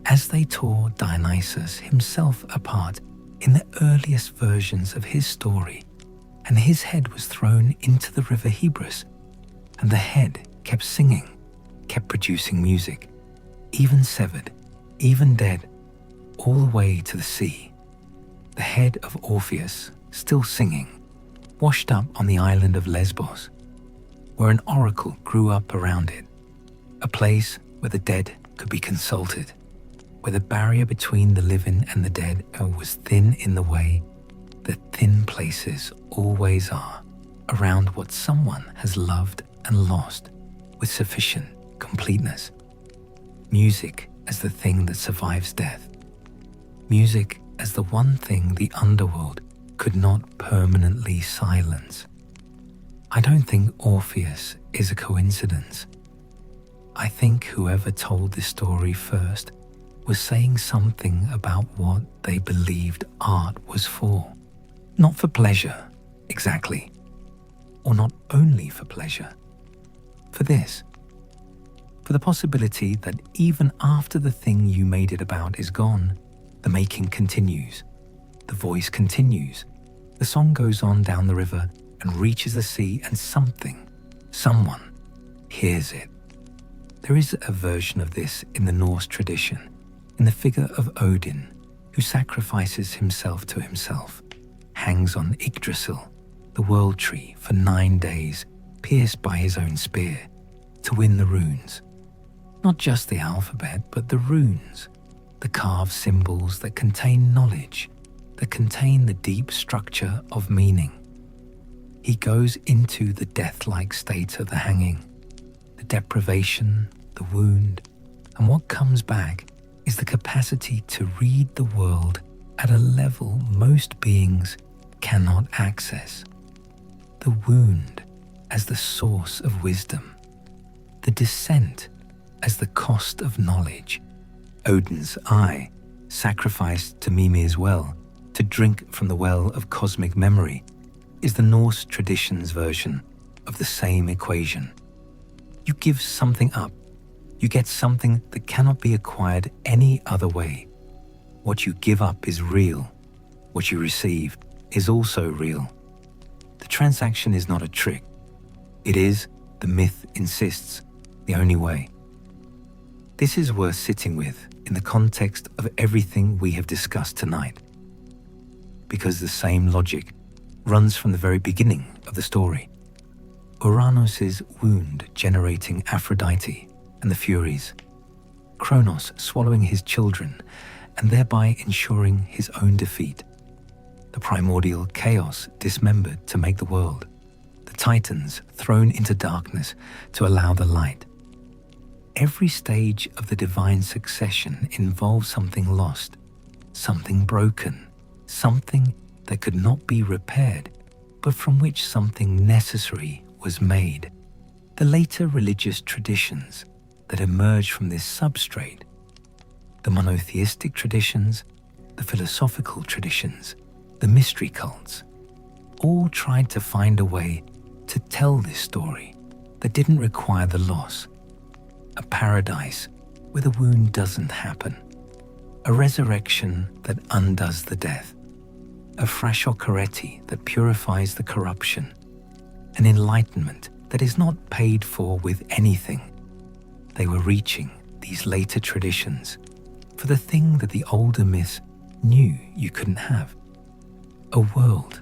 as they tore Dionysus himself apart in the earliest versions of his story, and his head was thrown into the river Hebrus, and the head kept singing, kept producing music, even severed, even dead, all the way to the sea. The head of Orpheus, still singing, washed up on the island of Lesbos, where an oracle grew up around it, a place where the dead could be consulted, where the barrier between the living and the dead was thin in the way that thin places always are around what someone has loved and lost with sufficient completeness. Music as the thing that survives death. Music as the one thing the underworld could not permanently silence. I don't think Orpheus is a coincidence. I think whoever told this story first was saying something about what they believed art was for. Not for pleasure, exactly. Or not only for pleasure. For this. For the possibility that even after the thing you made it about is gone, the making continues. The voice continues. The song goes on down the river and reaches the sea, and someone hears it. There is a version of this in the Norse tradition, in the figure of Odin, who sacrifices himself to himself, hangs on Yggdrasil, the world tree, for 9 days, pierced by his own spear, to win the runes. Not just the alphabet, but the runes, the carved symbols that contain knowledge, that contain the deep structure of meaning. He goes into the death-like state of the hanging, the deprivation, the wound, and what comes back is the capacity to read the world at a level most beings cannot access. The wound as the source of wisdom, the descent as the cost of knowledge. Odin's eye, sacrificed to Mimir's well, to drink from the well of cosmic memory, is the Norse tradition's version of the same equation. You give something up, you get something that cannot be acquired any other way. What you give up is real. What you receive is also real. The transaction is not a trick. It is, the myth insists, the only way. This is worth sitting with in the context of everything we have discussed tonight, because the same logic runs from the very beginning of the story. Uranus's wound generating Aphrodite and the Furies, Kronos swallowing his children and thereby ensuring his own defeat. The primordial chaos dismembered to make the world. The Titans thrown into darkness to allow the light. Every stage of the divine succession involves something lost, something broken, something that could not be repaired, but from which something necessary was made. The later religious traditions that emerged from this substrate, the monotheistic traditions, the philosophical traditions, the mystery cults, all tried to find a way to tell this story that didn't require the loss. A paradise where the wound doesn't happen. A resurrection that undoes the death. A frashokareti that purifies the corruption. An enlightenment that is not paid for with anything. They were reaching, these later traditions, for the thing that the older myths knew you couldn't have. A world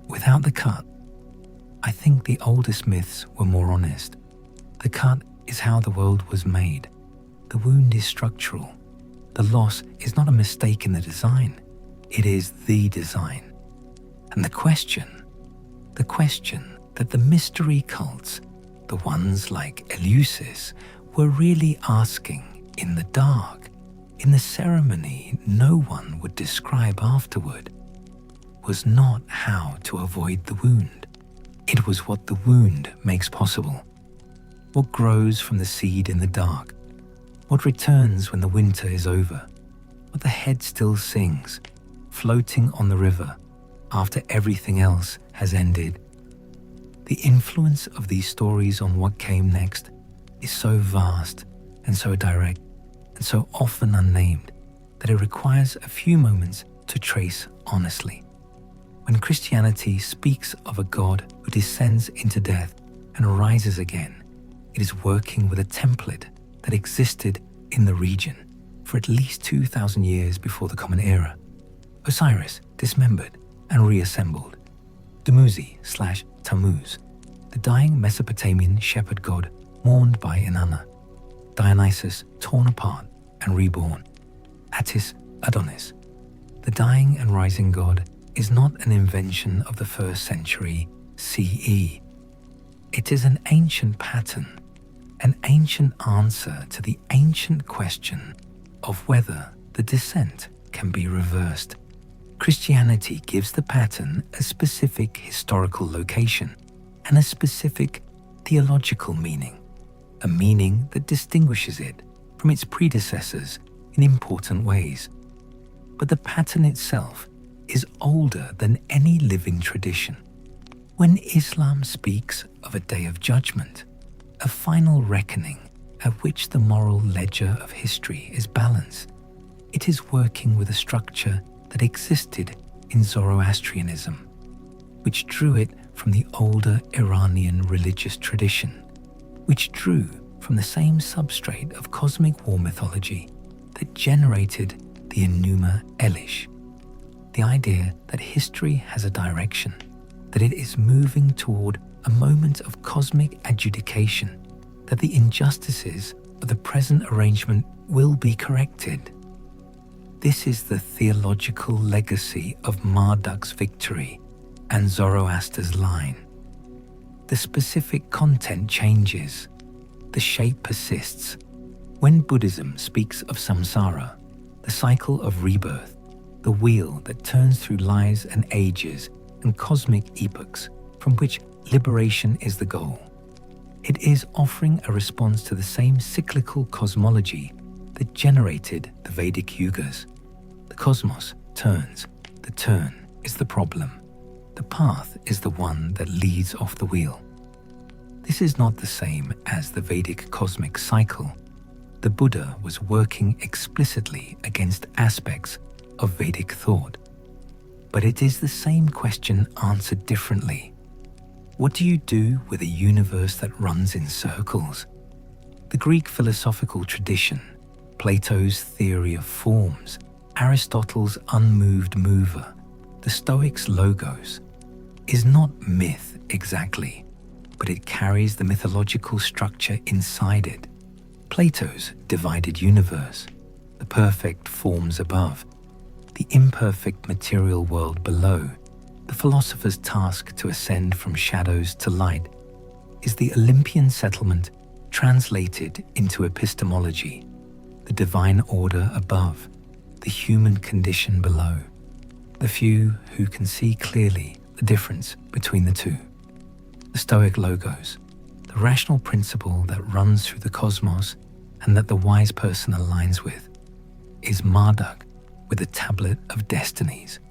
without the cut. I think the oldest myths were more honest. The cut is how the world was made. The wound is structural. The loss is not a mistake in the design. It is the design. And the question that the mystery cults, the ones like Eleusis, were really asking in the dark, in the ceremony no one would describe afterward, was not how to avoid the wound. It was what the wound makes possible. What grows from the seed in the dark? What returns when the winter is over? What the head still sings, floating on the river after everything else has ended? The influence of these stories on what came next is so vast and so direct and so often unnamed that it requires a few moments to trace honestly. When Christianity speaks of a God who descends into death and rises again, it is working with a template that existed in the region for at least 2,000 years before the Common Era. Osiris dismembered and reassembled. Dumuzi/Tammuz, the dying Mesopotamian shepherd god mourned by Inanna. Dionysus torn apart and reborn. Attis Adonis, the dying and rising god, is not an invention of the 1st century CE. It is an ancient pattern, an ancient answer to the ancient question of whether the descent can be reversed. Christianity gives the pattern a specific historical location and a specific theological meaning, a meaning that distinguishes it from its predecessors in important ways. But the pattern itself is older than any living tradition. When Islam speaks of a day of judgment, a final reckoning at which the moral ledger of history is balanced, it is working with a structure that existed in Zoroastrianism, which drew it from the older Iranian religious tradition, which drew from the same substrate of cosmic war mythology that generated the Enuma Elish. The idea that history has a direction, that it is moving toward a moment of cosmic adjudication, that the injustices of the present arrangement will be corrected. This is the theological legacy of Marduk's victory and Zoroaster's line. The specific content changes, the shape persists. When Buddhism speaks of samsara, the cycle of rebirth, the wheel that turns through lives and ages and cosmic epochs from which liberation is the goal, it is offering a response to the same cyclical cosmology that generated the Vedic Yugas. The cosmos turns. The turn is the problem. The path is the one that leads off the wheel. This is not the same as the Vedic cosmic cycle. The Buddha was working explicitly against aspects of Vedic thought. But it is the same question answered differently. What do you do with a universe that runs in circles? The Greek philosophical tradition, Plato's theory of forms, Aristotle's unmoved mover, the Stoics' logos, is not myth exactly, but it carries the mythological structure inside it. Plato's divided universe, the perfect forms above, the imperfect material world below, the philosopher's task to ascend from shadows to light, is the Olympian settlement translated into epistemology, the divine order above, the human condition below, the few who can see clearly the difference between the two. The Stoic logos, the rational principle that runs through the cosmos and that the wise person aligns with, is Marduk with the tablet of destinies,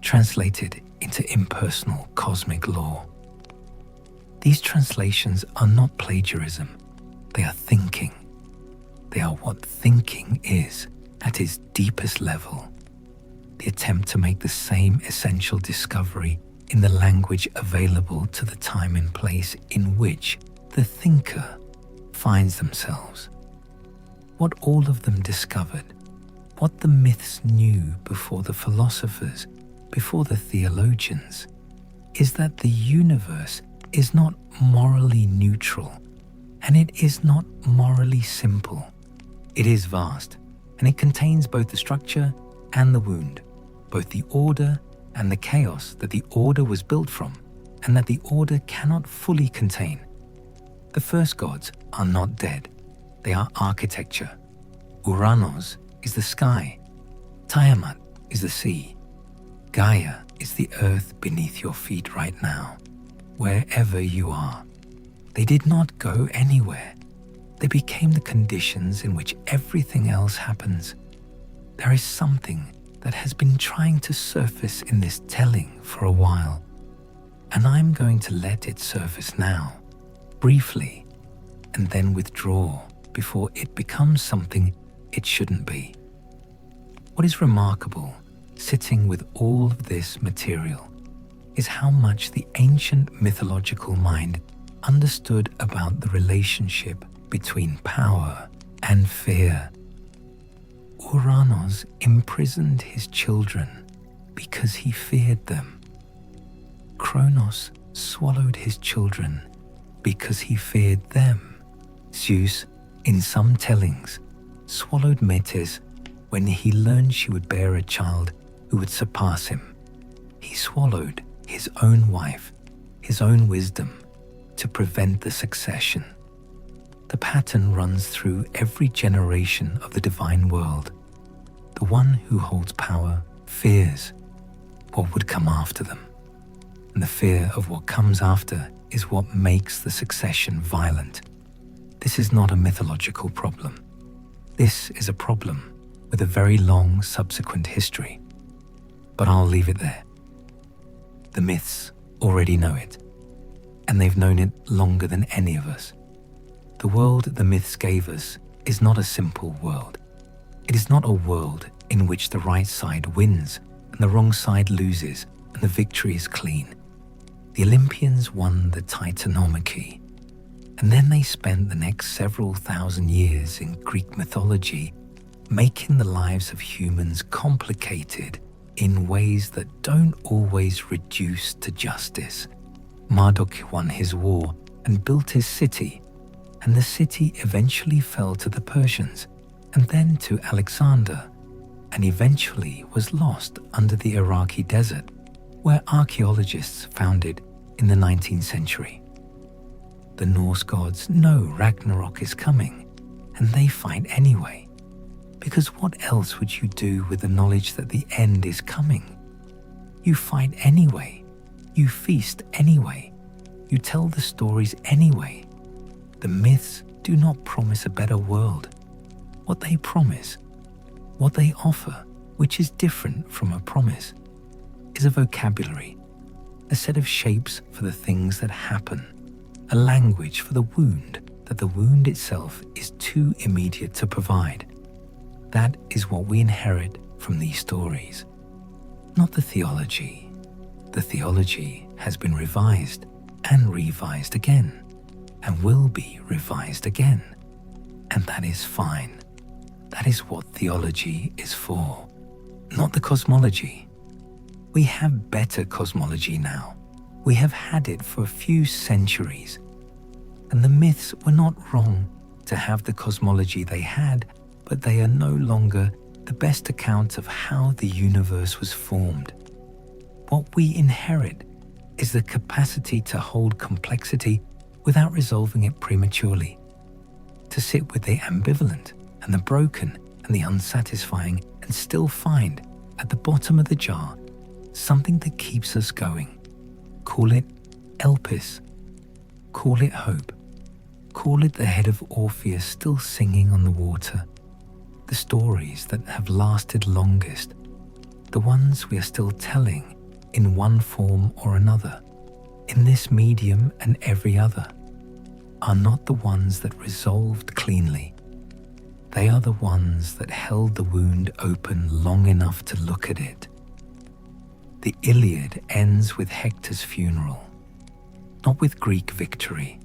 translated into impersonal cosmic law. These translations are not plagiarism, they are thinking. They are what thinking is at its deepest level, the attempt to make the same essential discovery in the language available to the time and place in which the thinker finds themselves. What all of them discovered, what the myths knew before the philosophers, before the theologians, is that the universe is not morally neutral, and it is not morally simple. It is vast, and it contains both the structure and the wound, both the order and the chaos that the order was built from, and that the order cannot fully contain. The first gods are not dead, they are architecture. Uranos is the sky, Tiamat is the sea, Gaia is the earth beneath your feet right now, wherever you are. They did not go anywhere. They became the conditions in which everything else happens. There is something that has been trying to surface in this telling for a while, and I'm going to let it surface now, briefly, and then withdraw before it becomes something it shouldn't be. What is remarkable, sitting with all of this material, is how much the ancient mythological mind understood about the relationship between power and fear. Uranos imprisoned his children because he feared them. Kronos swallowed his children because he feared them. Zeus, in some tellings, swallowed Metis when he learned she would bear a child who would surpass him. He swallowed his own wife, his own wisdom, to prevent the succession. The pattern runs through every generation of the divine world. The one who holds power fears what would come after them, and the fear of what comes after is what makes the succession violent. This is not a mythological problem. This is a problem with a very long subsequent history. But I'll leave it there. The myths already know it, and they've known it longer than any of us. The world the myths gave us is not a simple world. It is not a world in which the right side wins and the wrong side loses and the victory is clean. The Olympians won the Titanomachy, and then they spent the next several thousand years in Greek mythology making the lives of humans complicated in ways that don't always reduce to justice. Marduk won his war and built his city, and the city eventually fell to the Persians, and then to Alexander, and eventually was lost under the Iraqi desert, where archaeologists found it in the 19th century. The Norse gods know Ragnarok is coming, and they fight anyway. Because what else would you do with the knowledge that the end is coming? You fight anyway. You feast anyway. You tell the stories anyway. The myths do not promise a better world. What they promise, what they offer, which is different from a promise, is a vocabulary, a set of shapes for the things that happen, a language for the wound that the wound itself is too immediate to provide. That is what we inherit from these stories, not the theology. The theology has been revised and revised again, and will be revised again, and that is fine. That is what theology is for, not the cosmology. We have better cosmology now. We have had it for a few centuries, and the myths were not wrong to have the cosmology they had, but they are no longer the best account of how the universe was formed. What we inherit is the capacity to hold complexity without resolving it prematurely, to sit with the ambivalent and the broken and the unsatisfying and still find at the bottom of the jar something that keeps us going. Call it Elpis, call it hope, call it the head of Orpheus still singing on the water, the stories that have lasted longest, the ones we are still telling in one form or another, in this medium and every other, are not the ones that resolved cleanly. They are the ones that held the wound open long enough to look at it. The Iliad ends with Hector's funeral, not with Greek victory.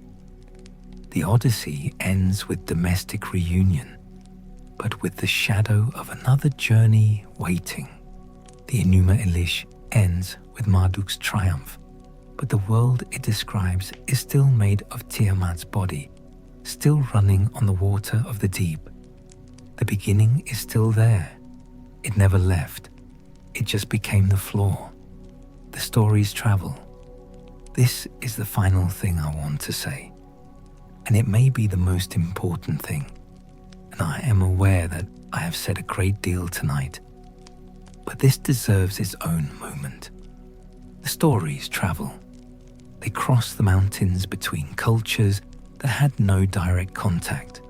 The Odyssey ends with domestic reunion, but with the shadow of another journey waiting. The Enuma Elish ends with Marduk's triumph, but the world it describes is still made of Tiamat's body, still running on the water of the deep. The beginning is still there. It never left. It just became the floor. The stories travel. This is the final thing I want to say, and it may be the most important thing, and I am aware that I have said a great deal tonight, but this deserves its own moment. The stories travel. They cross the mountains between cultures that had no direct contact.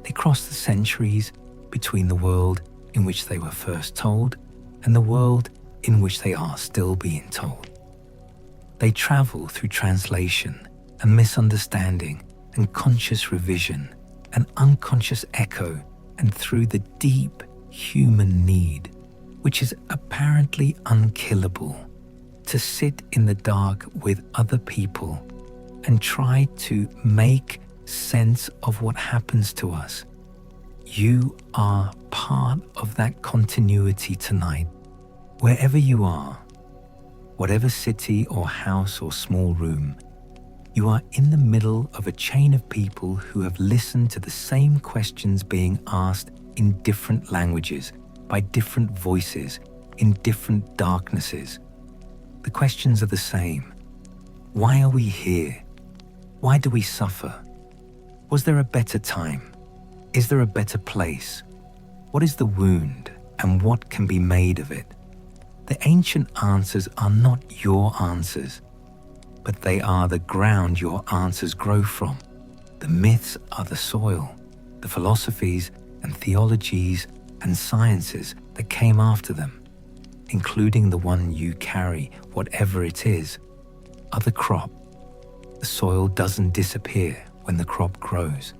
They cross the centuries between the world in which they were first told and the world in which they are still being told. They travel through translation and misunderstanding and conscious revision and unconscious echo, and through the deep human need, which is apparently unkillable, to sit in the dark with other people and try to make sense of what happens to us. You are part of that continuity tonight, wherever you are, whatever city or house or small room. You are in the middle of a chain of people who have listened to the same questions being asked in different languages, by different voices, in different darknesses. The questions are the same. Why are we here? Why do we suffer? Was there a better time? Is there a better place? What is the wound and what can be made of it? The ancient answers are not your answers, but they are the ground your answers grow from. The myths are the soil, the philosophies and theologies and sciences that came after them, including the one you carry, whatever it is, are the crop. The soil doesn't disappear when the crop grows.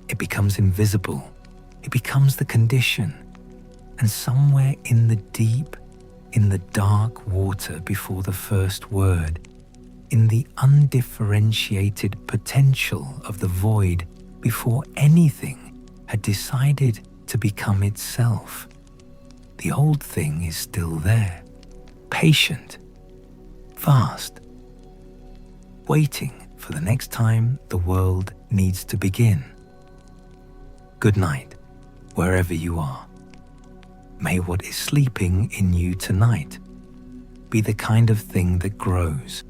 It becomes invisible. It becomes the condition. And somewhere in the deep, in the dark water before the first word, in the undifferentiated potential of the void before anything had decided to become itself, the old thing is still there, patient, vast, waiting for the next time the world needs to begin. Good night, wherever you are. May what is sleeping in you tonight be the kind of thing that grows.